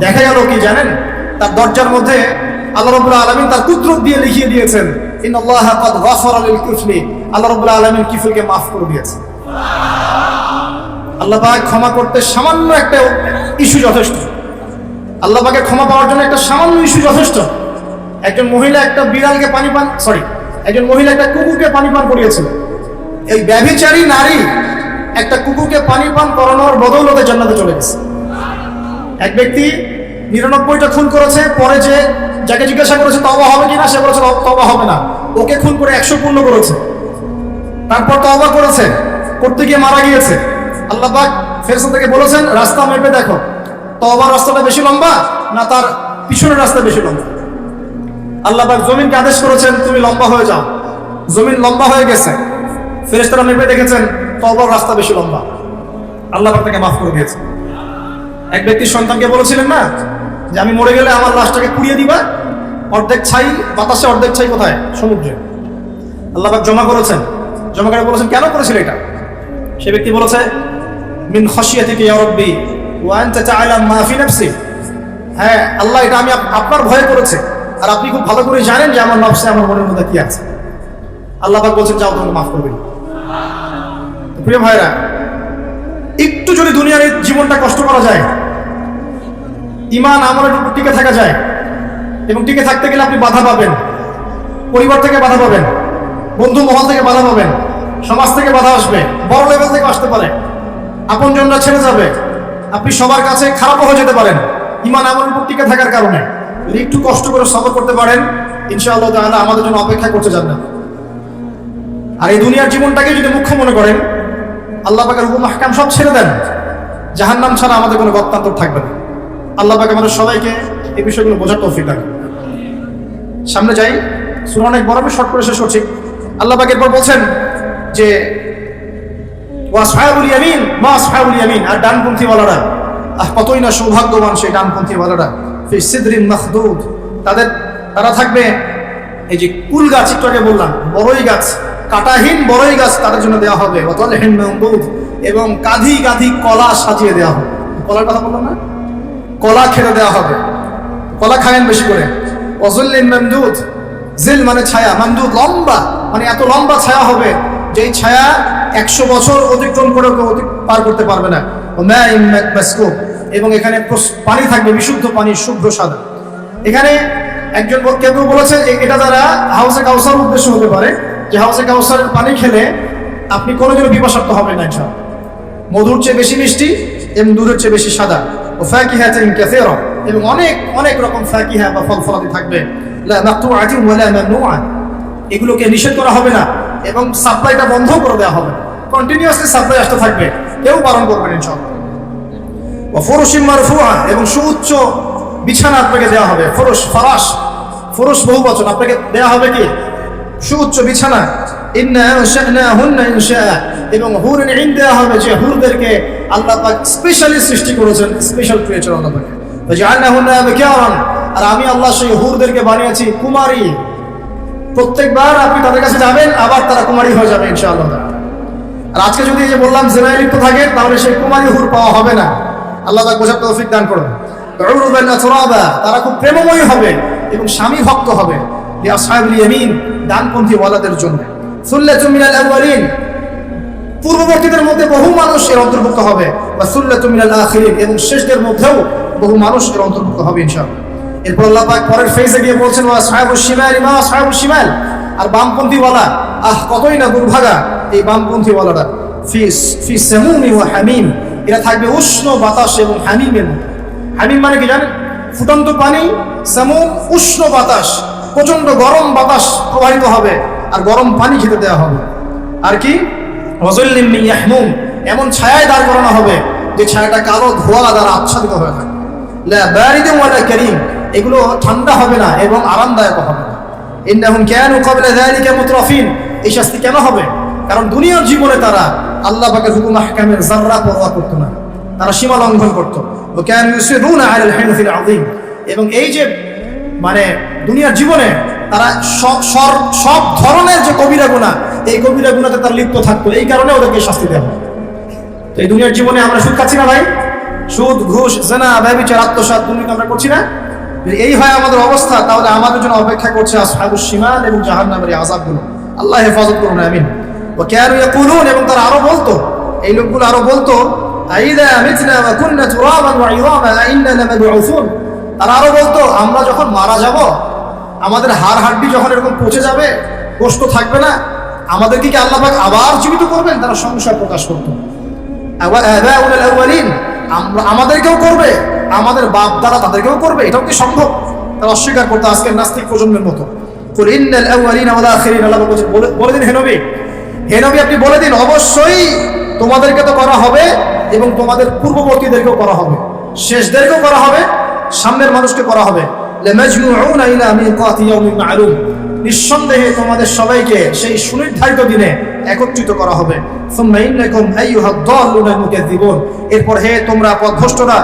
দেখা গেল কি জানেন, তার দরজার মধ্যে আল্লাহ রাব্বুল আলামিন তার কুদরত দিয়ে লিখিয়ে দিয়েছেন ইন্নাল্লাহা ক্বাদ গাফারা লিল কিফলি। আল্লাহ রাব্বুল আলামিন কিফলকে মাফ করে দিয়েছেন। আল্লাহ পাক ক্ষমা করতে সামান্য একটা ইস্যু যথেষ্ট। আল্লাহ পাকের ক্ষমা পাওয়ার জন্য একটা সামান্য ইস্যু যথেষ্ট। একজন মহিলা একটা বিড়ালকে একজন মহিলা একটা কুকুরকে পানি পান করিয়েছিল। এই ব্যভিচারী নারী একটা কুকুরকে পানি পান করানোর বদৌলতে জান্নাতে চলে গেছে। এক ব্যক্তি 99টা খুন করেছে, পরে যাকে জিজ্ঞাসা করেছে তওবা হবে কিনা, সে বলেছে তওবা হবে না। ওকে খুন করে 100 পূর্ণ করেছে, তারপর তওবা করেছে, করতে গিয়ে মারা গিয়েছে। আল্লাহ পাক ফেরেশতা থেকে বলেছেন রাস্তা মেপে দেখো, তওবার রাস্তাটা বেশি লম্বা না তার পিছনের রাস্তা বেশি লম্বা। আল্লাহ পাক জমিনকে আদেশ করেছেন তুমি লম্বা হয়ে যাও। জমিন লম্বা হয়ে গেছে, ফেরেশতারা মেপে দেখেছেন তওবার রাস্তা বেশি লম্বা। আল্লাহ পাক তাকে মাফ করে দিয়েছে। এক ব্যক্তির সন্তানকে বলেছিলেন না যে আমি মরে গেলে আমার লাশটাকে পুড়িয়ে দিবা, অর্ধেক ছাই বাতাসে, অর্ধেক ছাই কোথায়? সমুদ্রে। আল্লাহ পাক জমা করেছেন, জমা করে বলেছেন কেন করেছিল এটা? সে ব্যক্তি বলেছে মিন খাশিয়াতিকা ইয়া রাব্বি ওয়া আনতা তা'লাম মা ফি নাফসি। হ্যাঁ আল্লাহ, এটা আমি আপনার ভয়ে করেছি, আর আপনি খুব ভালো করে জানেন যে আমার নফসে, আমার মনের মধ্যে কি আছে। আল্লাহ পাক বলছেন যাও, তোমাকে মাফ করবেন। প্রিয় ভাইরা, একটু যদি দুনিয়ার এই জীবনটা কষ্ট করা যায়, ঈমান আমলের উপর টিকে থাকা যায়, এবং টিকে থাকতে গেলে আপনি বাধা পাবেন। পরিবার থেকে বাধা পাবেন, বন্ধু মহল থেকে বাধা পাবেন, সমাজ থেকে বাধা আসবে, বড় লেভেল থেকে আসতে পারে, আপনজনরা ছেড়ে যাবে, আপনি সবার কাছে খারাপও হয়ে যেতে পারেন ঈমান আমলের উপর টিকে থাকার কারণে। যদি একটু কষ্ট করে সবর করতে পারেন, ইনশাআল্লাহ তাআলা আমাদের জন্য অপেক্ষা করতে যাবেন। আর এই দুনিয়ার জীবনটাকে যদি মুখ্য মনে করেন, আল্লাহ পাকের হুকুম আহকাম সব ছেড়ে দেন, জাহান্নাম ছাড়া আমাদের কোনো গত্যান্তর থাকবে না। আল্লাহ পাক আমাদের সবাইকে এই বিষয়গুলো বোঝার তৌফিক দান। সামনে যাই, সূরা অনেক বড়, আমি শর্ট করে শেষ করছি। আল্লাহ পাক এরপর বলছেন যে ওয়া আসহাবুল ইয়ামিন মা আসহাবুল ইয়ামিন, আর ডানপন্থী ওয়ালারা, কতই না সৌভাগ্যবান সেই ডানপন্থী ওয়ালারা। ফি সিদরিন মাখদুদ, তারা থাকবে এই যে কুল গাছ, একটু আগে বললাম বড়ই গাছ, কাঁটাহীন বড়ই গাছ তাদের জন্য দেওয়া হবে। ওয়াতালহিন মামদুদ, এবং কাঁধি কাঁধি কলা সাজিয়ে দেওয়া হবে। কলার কথা বললাম না, কলা খেতে দেওয়া হবে, কলা খায়েন বেশি করে। ওয়াজুল্লিন মামদুদ, জিল মানে ছায়া, মামদুদ লম্বা, মানে এত লম্বা ছায়া হবে যেই ছায়া 100 বছর অতিক্রম করে পার করতে পারবে না। ওমাইন মাসকুব, এবং এখানে পানি থাকবে, বিশুদ্ধ পানি, শুভ্র সাদা। এখানে একজন কেউ বলেছে এটা দ্বারা হাউসে কাউসার উদ্দেশ্য হতে পারে, যে হাউসে কাউসারের পানি খেলে আপনি কোনোদিনও বিপাশার্ত হবেন না ইনশাআল্লাহ। মধুর চেয়ে বেশি মিষ্টি এবং দুধের চেয়ে বেশি সাদা। ও ফাকিহাতিন কাসীরা, এবং অনেক অনেক রকম ফাকিহা বা ফল ফলাদি থাকবে। লা মাকতুআতিন ওয়ালা মামনুআ, এগুলোকে নিষেধ করা হবে না এবং সাপ্লাইটা বন্ধ করে দেওয়া হবে, কন্টিনিউয়াসলি সাপ্লাই আসতে থাকবে, কেউ বারণ করবেন ইনশাআল্লাহ। ওয়া ফুরুশিন মারফুআ, এবং সুউচ্চ বিছানা আপনাকে দেওয়া হবে। ফুরুশ বহু বচন, আপনাকে দেওয়া হবে কি? সুউচ্চ বিছানা। ইন্না আনশানাহুন্না ইনশাআ, এবং হুরুন ইন দেওয়া হবে, যে হুরদেরকে আল্লাহ পাক স্পেশালি সৃষ্টি করেছেন, স্পেশাল ক্রিয়েচার আল্লাহ পাক। ওয়াজআলনাহুন্না আবকারান, আর আমি আল্লাহ সেই হুরদেরকে বানিয়েছি কুমারী। প্রত্যেকবার আপনি তাদের কাছে যাবেন, আবার তারা কুমারী হয়ে যাবে ইনশাআল্লাহ। আর আজকে যদি এই যে বললাম জিনায় লিপ্ত থাকে, তাহলে সেই কুমারী হুর পাওয়া হবে না। আল্লাহ পাক বোঝার তৌফিক দান করুন। উরুবান আতরাবা, তারা খুব প্রেমময়ী হবে এবং স্বামী ভক্ত হবে। লিআসহাবিল ইয়ামিন, ডানপন্থী ওয়ালাদের জন্য। সুল্লাতুম মিনাল আউয়ালিন, পূর্ববর্তীদের মধ্যে বহু মানুষ এর অন্তর্ভুক্ত হবে। ওয়া সুল্লাতুম মিনাল আখিরিন, এবং শেষদের মধ্যেও বহু মানুষ এর অন্তর্ভুক্ত হবে ইনশাআল্লাহ। এরপর আল্লাহ পাক পরের ফেজে গিয়ে বলছেন ওয়া আসহাবুশ শিমাল মা আসহাবুশ শিমাল, আর বামপন্থী ওয়ালা, কতই না দুর্ভাগা এই বামপন্থী ওয়ালারা। ফি সামুমি ওয়া হামিম, এরা থাকবে উষ্ণ বাতাস এবং হামিমের মধ্যে। হামিম মানে কি জানেন? ফুটন্ত পানি, সামুম উষ্ণ বাতাস, প্রচন্ড গরম বাতাস প্রবাহিত হবে, আর গরম পানি খেতে দেওয়া হবে। আর কি? ওয়াজুল্লিম মিন ইয়াহমুম, এমন ছায়ায় দাঁড় করানো হবে যে ছায়াটা কালো ধোঁয়া দ্বারা আচ্ছাদিত হয়ে থাকে। লা বারিদুন ওয়ালা কারীম, এগুলো ঠান্ডা হবে না এবং আরামদায়ক হবে না। ইন্নাহুম কানু ক্বাবলা যালিকা মুতরাফিন, এই শাস্তি কেন হবে? কারণ দুনিয়ার জীবনে তারা আল্লাহ পাকের হুকুম আহকামের যাররা পরোয়া করতো না, তারা সীমা লঙ্ঘন করতো। ওয়াকানু ইউসিরুনা আলাল হিনফিল আযীম, এবং এই যে মানে দুনিয়ার জীবনে তারা সব ধরনের যে কবিরা গুনাহ, এই কবিরা গুনাহতে তারা লিপ্ত থাকতো, এই কারণে ওদেরকে শাস্তি দেওয়া হয়। তো এই দুনিয়ার জীবনে আমরা সুদ খাচ্ছি না ভাই? সুদ, ঘুষ, জিনা, ব্যভিচার, আত্মসাৎ, দুর্নীতি আমরা করছি না? যদি এই হয় আমাদের অবস্থা, তাহলে আমাদের জন্য অপেক্ষা করছে আসহাবুশ শিমাল এবং জাহান্নামের আযাবগুলো। আল্লাহ হেফাজত করুন, আমিন। ওয়া কানু ইয়াকুলুন, এবং তারা আরো বলতো, এই লোকগুলো আরো বলতো, আইযা মিতনা ওয়া কুননা তুরাবান ওয়া ইযামা আইন্না লামাবউসুন, তারা আরো বলতো আমরা যখন মারা যাব, আমাদের হাড় হাড্ডি যখন এরকম পচে যাবে, কষ্ট থাকবে না, আমাদেরকে কি আল্লাহ পাক আবার জীবিত করবেন? তারা সংশয় প্রকাশ করতো। আবাউল আউয়ালিন, আমাদেরকেও করবে, আমাদের বাপ দাদা তাদেরকেও করবে, এটাও কি সম্ভব? তারা অস্বীকার করতো, আজকের নাস্তিক প্রজন্মের মতো। কুল ইন্নাল আউয়ালিনা ওয়াল আখিরিন, আল্লাহ বলে দিন, হে নবী আপনি বলে দিন, অবশ্যই তোমাদেরকে তো করা হবে, এবং তোমাদের পূর্ববর্তীদেরকেও করা হবে, শেষদেরকেও করা হবে, সামনের মানুষকে করা হবে। লামাজমুউনা ইলা মিকাতি ইয়াউমিন মা'লুম, নিঃসন্দেহে তোমাদের সবাইকে সেই সুনির্ধারিত দিনে একত্রিত করা হবে। সুম্মা ইন্নাকুম আইয়ুহাদ দাল্লুনাল মুকাজ্জিবুন, এরপর হে তোমরা পথভ্রষ্টরা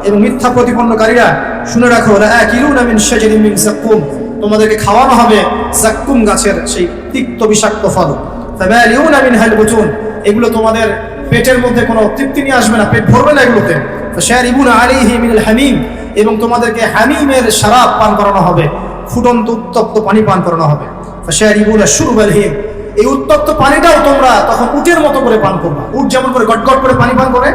এবং মিথ্যা প্রতিপন্নকারীরা, শুনে রাখো, লাআকিলুনা মিন শাজারিন মিন যাক্কুম, তোমাদেরকে খাওয়ানো হবে যাক্কুম গাছের সেই তিক্ত বিষাক্ত ফল। ফামালিউনা মিনহাল বুতুন, এগুলো তোমাদের পেটের মধ্যে কোনো তৃপ্তি নিয়ে আসবে না, পেট ভরবে না এগুলোতে। ফাশারিবুনা আলাইহি মিনাল হামিম, এবং তোমাদেরকে হামিমের শরাব পান করানো হবে, ফুটন্ত উত্তপ্ত পানি পান করানো হবে। ফাশারিবুনা শুরবাল হিম, এই উত্তপ্ত পানিটাও তোমরা তখন উটের মতো করে পান করবে। উট যেমন করে গটগট করে পানি পান করে,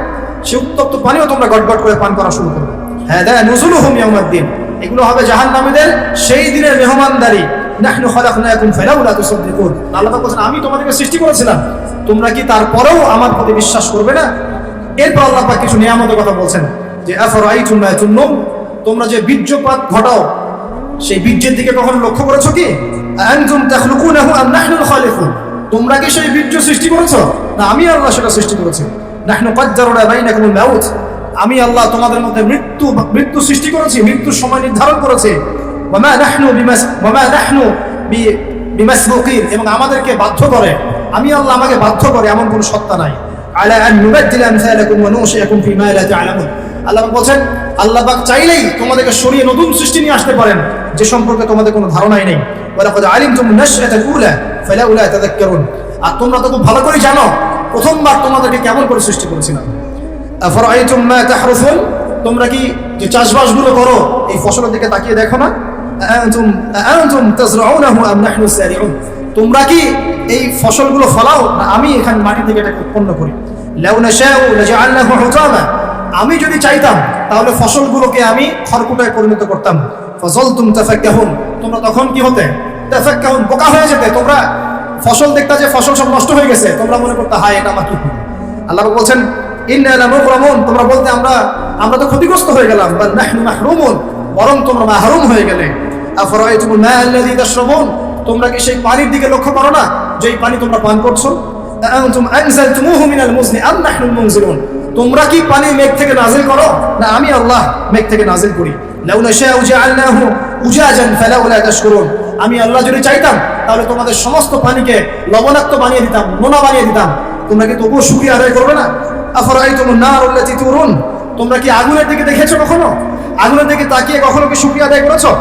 সেই উত্তপ্ত পানিও তোমরা গটগট করে পান করা শুরু করবে। হাদা নুজুলুহুম ইয়াউমাদ্দিন, এগুলো হবে জাহান্নামীদের সেই দিনের মেহমানদারি। নাহনু খালাকনাকুম ফালাউলা তুসাদ্দিকুন, আল্লাহ পাক বলেন আমি তোমাদেরকে সৃষ্টি করেছিলাম, তোমরা কি তারপরেও আমার প্রতি বিশ্বাস করবে না? এরপর আল্লাহ পাক কিছু নিয়ামতের কথা বলছেন, যে আফরাআইতুম মা তুন্নুম, তোমরা যে বীর্যপাত ঘটাও, সেই বীর্যের দিকে কখনো লক্ষ্য করেছো কি? আনতুম তাখলুকুনাহু আম নাহনুল খালিকুন, তোমরা কি সেই বীর্য সৃষ্টি করেছো, না আমি আল্লাহ সেটা সৃষ্টি করেছি? নাহনু কদ্দারনা বাইনাকুমুল মাউত, আমি আল্লাহ তোমাদের মধ্যে মৃত্যু সৃষ্টি করেছি, মৃত্যুর সময় নির্ধারণ করেছি। ওয়ামা নাহনু বিমাসবুকিন, এবং আমাদেরকে বাধ্য করে, আমি আল্লাহ আমাকে বাধ্য করে এমন কোনো সত্তা নাই। আলা আন নুবাদদিলা আমসালাকুম ওয়া নুশিয়াকুম ফিমা লা তা'লামুন, আল্লাহ বলছেন আল্লাহ পাক চাইলেই তোমাদেরকে সরিয়ে নতুন সৃষ্টি নিয়ে আসতে পারেন, যে সম্পর্কে তোমাদের কোনো ধারণাই নেই। ওয়া লাকাদ আলিমতুম নাশআতাল উলা ফালাউলা তাযাক্কারুন, আর তোমরা তো খুব ভালো করে জানো প্রথমবার তোমাদেরকে কেমন করে সৃষ্টি করেছিলাম। আফরাআইতুম মা তাহরুসুন, তোমরা কি যে চাষবাসগুলো করো, এই ফসলের দিকে তাকিয়ে দেখো না? আনতুম তাজরাউনাহু আম নাহনু সারিউন, তোমরা কি এই ফসলগুলো ফলাও, না আমি এখানে মাটি থেকে এটাকে উৎপন্ন করি? লাউ নাশাউ লাজআলনাহু হুতামা, আমি যদি চাইতাম তাহলে ফসলগুলোকে আমি খড়কুটায় পরিণত করতাম। ফাযালতুম তাফাক্কাহুন, তোমরা তখন কি হতে? তাফাক্কাহুন, বোকা হয়ে যেতে। তোমরা ফসল দেখতে যে ফসল সব নষ্ট হয়ে গেছে, তোমরা মনে করতে হায় এটা আমার কি। আল্লাহ বলছেন ইন্না লামুগরামুন, তোমরা বলতে আমরা তো ক্ষতিগ্রস্ত হয়ে গেলাম। বাল নাহনু মাহরুমুন, বরং তোমরা মাহরুম হয়ে গেলে। আফরাআইতুমুল মা আল্লাযী তাশরাবুন, তোমরা কি সেই পানির দিকে লক্ষ্য করো না, যেই পানি তোমরা পান করছো? আনতুম আনজালতুমুহু মিনাল মুজনি আম নাহনুল মুনজিলুন, তোমরা কি পানি মেঘ থেকে নাজিল করো, না আমি আল্লাহ মেঘ থেকে নাজিল করি? লাউ নাশাউ জাআলনাহু উজাজান ফালাউলা তাশকুরুন, আমি আল্লাহ যদি চাইতাম তাহলে তোমাদের সমস্ত পানিকে লবণাক্ত বানিয়ে দিতাম, নোনা বানিয়ে দিতাম, তোমরা কি তবুও শুকরিয়া আদায় করবে না? আফরাআইতুমুন নার আল্লাতী তুরুন, তোমরা কি আগুনের দিকে দেখেছো কখনো? আগুনের দিকে তাকিয়ে কখনো কি শুকরিয়া আদায় করেছো?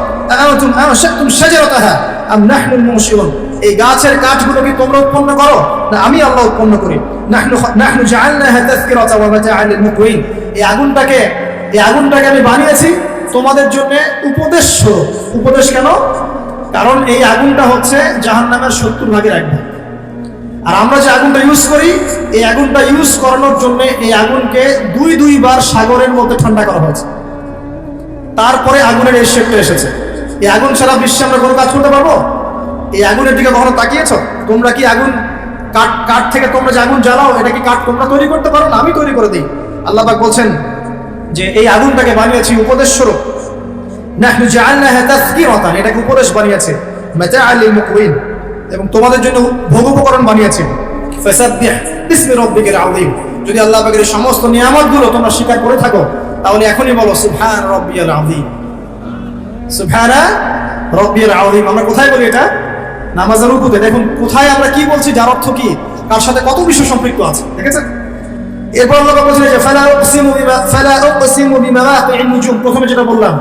আনতুম আনশাতুম শাজারাতাহা আম নাহনুল মুনশিরুন, এই গাছের কাঠগুলো কি তোমরা উৎপন্ন করো, না আমি আল্লাহ উৎপন্ন করি? নাহনু জাআলনাহা তাযকিরাতাও ওয়া মাতাআন লিল মুকওয়িন, এই আগুনটাকে আমি বানিয়েছি তোমাদের জন্য উপদেশ। উপদেশ কেন? কারণ এই আগুনটা হচ্ছে জাহান্নামের 70 ভাগের 1 ভাগ। আর আমরা যে আগুনটা ইউজ করি, এই আগুনটা ইউজ করানোর জন্য এই আগুনকে দুইবার সাগরের মধ্যে ঠান্ডা করা হয়েছে, তারপরে আগুনের এই শেপটা এসেছে। এই আগুন ছাড়া বিশ্বে আমরা কোনো কাজ করতে পারবো? এই আগুনের দিকে কখনো তাকিয়েছো? তোমরা কি আগুন কাঠ থেকে তোমরা যে আগুন জ্বালাও, এটা কি কাঠ তোমরা তৈরি করতে পারো না? আমি তৈরি করে দিই। আল্লাহ পাক বলছেন যে এই আগুনটাকে বানিয়েছি উপদেশ স্বরূপ। নাহনু জাআলনাহা তাযকিরাতান, এটাকে উপদেশ বানিয়েছে, মাতাআন লিল মুকওয়িন, এবং তোমাদের জন্য ভোগ উপকরণ বানিয়েছে। ফাসাব্বিহ বিসমি রাব্বিকাল আযীম, যদি আল্লাহ পাকের সমস্ত নিয়ামতগুলো তোমরা স্বীকার করে থাকো, তাহলে এখনই বলো সুবহান রাব্বিয়াল আযীম, সুবহানা রাব্বিয়াল আযীম। আমরা কোথায় বলি এটা? নামাজের রুকুতে। দেখুন কোথায় আমরা কি বলছি, যার অর্থ কি। কার সাথে কত বিষয় সম্পৃক্ত আছে, দেখেছেন? এরপর আল্লাহ পাক বলেছেন যে ফালা উকসিমু বিমাওয়াকি'ন নুজুম, প্রথমে যেটা বললাম,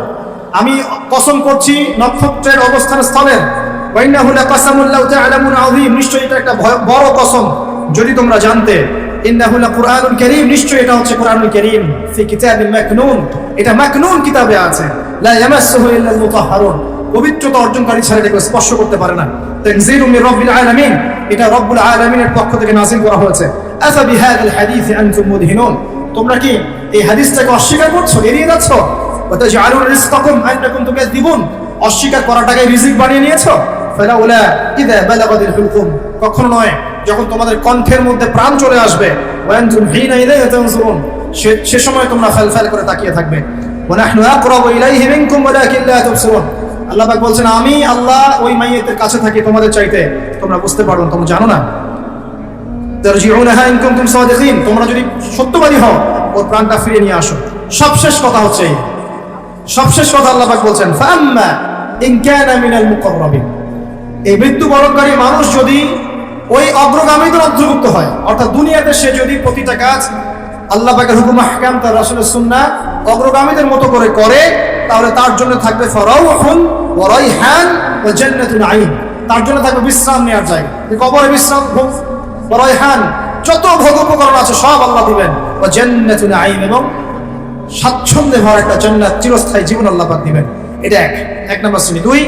আমি কসম করছি নক্ষত্রের অবস্থান স্থলের। ওয়া ইন্নাহু লাকাসামুন লাউ তা'লামুন আযীম, নিশ্চয়ই এটা একটা বড় কসম যদি তোমরা জানতে। ইন্নাহু লাকুরআনুন কারীম, নিশ্চয়ই এটা হচ্ছে কোরআনুল কারীম। ফি কিতাবিন মাকনুন, এটা মাকনুন কিতাবে আছে। লা ইয়ামাসসুহু ইল্লাল মুতাহহারুন, পবিত্রতা অর্জনকারী ছাড়া এটাকে স্পর্শ করতে পারে না। তানজিলুম মির রাব্বিল আলামিন, এটা রব্বুল আলামিনের পক্ষ থেকে নাযিল করা হয়েছে। আফা বিহাযাল হাদীসি আনতুম মুদহিনুন, তোমরা কি এই হাদিসটাকে অস্বীকার করছো, এড়িয়ে যাচ্ছ? ওয়া তাজআলুন রিজকাকুম আন্নাকুম তুকাযযিবুন, অস্বীকার করাটাকে রিজিক বানিয়ে নিয়েছো। ফালাউলা ইযা বালাগাতিল হুলকুম, কখনো নয় যখন তোমাদের কণ্ঠের মধ্যে প্রাণ চলে আসবে। ওয়া আনতুম হিনা ইলাইহি তানজুরুন, সে সময় তোমরা ফেলফেল করে তাকিয়ে থাকবে। ওয়া নাহনু আকরাবু ইলাইহি মিনকুম ওয়ালাকিন লা তুবসিরুন, আল্লাহ পাক বলছেন আমি আল্লাহ ওই মাইয়িতের কাছে থাকি তোমাদের চাইতে, তোমরা বুঝতে পারো না, তোমরা জানো না। তারজিউনাহা ইন কুনতুম সাদিকিন, তোমরা যদি সত্যবাদী হও ওর প্রাণটা ফিরিয়ে নিয়ে আসো। সবশেষ কথা হচ্ছে এই, সবশেষ কথা আল্লাহ পাক বলছেন ফাআম্মা ইন কানা মিনাল মুকাররাবিন, এই মৃত্যুবরণকারী মানুষ যদি ওই অগ্রগামীদের অন্তর্ভুক্ত হয়, অর্থাৎ দুনিয়াতে সে যদি প্রতিটা কাজ আল্লাহ পাকের হুকুম আহকাম তার রাসূলের সুন্নাহ অগ্রগামীদের মতো করে করে, তাহলে তার জন্য থাকবে ফারাউহুন ওয়া রাইহান ওয়া জান্নাতুন নাঈম, তার জন্য থাকবে বিশ্রাম নেওয়ার জায়গা, কবরে বিশ্রাম, ওয়া রাইহান, যত ভোগ উপকরণ আছে সব আল্লাহ দিবেন, ওয়া জান্নাতুন নাঈম, এবং স্বাচ্ছন্দ্যে ভরা একটা জান্নাত, চিরস্থায়ী জীবন আল্লাহ পাক দিবেন। এটা এক নম্বর শ্রেণী। দুই,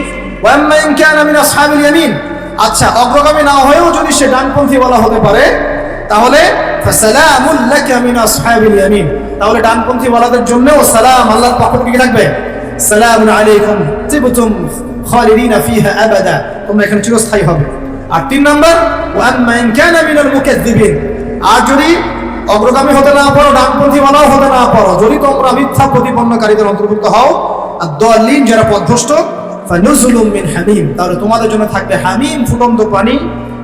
ওয়া আম্মা ইন কানা মিন আসহাবিল ইয়ামিন, আচ্ছা অগ্রগামী না হয়েও যদি সে ডানপন্থী বলা হতে পারে, তাহলে ফাসালামুন লাকা মিন আসহাবিল ইয়ামিন, তাহলে ডানপন্থী ওয়ালাদের জন্যও সালাম আল্লাহর পক্ষ থেকে থাকবে। সালামুন আলাইকুম তিবতুম খালিদিনা ফিহা আবাদা, তোমরা এখানে চিরস্থায়ী হবে। আর তিন নম্বর, ওয়া আম্মা ইন কানা মিনাল মুকাযযিবিন, আর যদি অগ্রগামী হতে না পারো, ডানপন্থী ওয়ালাও হতে না পারো, যদি তোমরা মিথ্যা প্রতিপন্নকারীদের অন্তর্ভুক্ত হও, আর দাল্লিন যারা পথভ্রষ্ট, ফানুজুলুম মিন হামিম, তাহলে তোমাদের জন্য থাকবে হামিম ফুটন্ত পানি,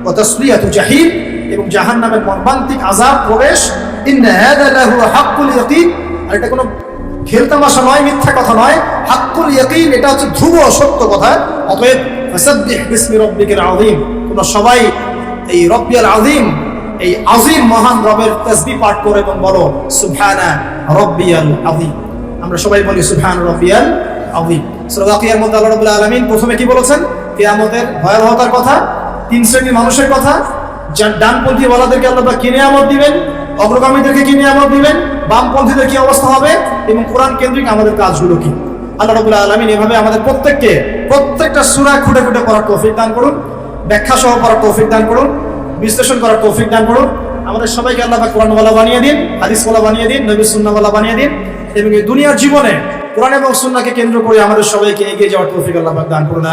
ওয়া তাসলিয়াতু জাহিম, এবং জাহান্নামের মর্মান্তিক আযাব প্রবেশ। ইন্না হাযা লাহু হাক্কুল ইয়াকিন, আর এটা কোনো খেলতামাশা নয়, মিথ্যা কথা নয়, হাক্কুল ইয়াকিন, এটা হচ্ছে ধ্রুব সত্য কথা। অতএব ফাসাব্বিহ বিসমি রাব্বিকাল আযীম, তোমরা সবাই এই রব্বিয়াল আযীম, এই আযীম মহান রবের তাসবিহ পাঠ করো এবং বলো সুবহানা রাব্বিয়াল আযীম। আমরা সবাই বলি সুবহানা রাব্বিয়াল আযীম। সূরা ওয়াকিয়ার মধ্যে আল্লাহ রাব্বুল আলামিন প্রথমে কি বলেছেন? কিয়ামতের ভয়াবহতার কথা, তিন শ্রেণীর মানুষের কথা, ডানপন্থী ওয়ালাদেরকে আল্লাহ পাক কি নিয়ামত দিবেন, অগ্রগামীদেরকে কি নিয়ামত দিবেন, বামপন্থীদের কি অবস্থা হবে, এবং কোরআন কেন্দ্রিক আমাদের কাজগুলো কি। আল্লাহ রাব্বুল আলামিন এভাবে আমাদের প্রত্যেককে প্রত্যেকটা সূরা খুঁটে খুঁটে পড়ার তৌফিক দান করুন, ব্যাখ্যা সহ পড়ার তৌফিক দান করুন, বিশ্লেষণ করার তৌফিক দান করুন। আমাদের সবাইকে আল্লাহ পাক কোরআনওয়ালা বানিয়ে দিন, হাদিসওয়ালা বানিয়ে দিন, নবী সুন্নাহওয়ালা বানিয়ে দিন, এবং এই দুনিয়ার জীবনে কোরআন এবং সুন্নাহকে কেন্দ্র করে আমাদের সবাইকে এগিয়ে যাওয়ার তৌফিক আল্লাহ পাক দান করুন।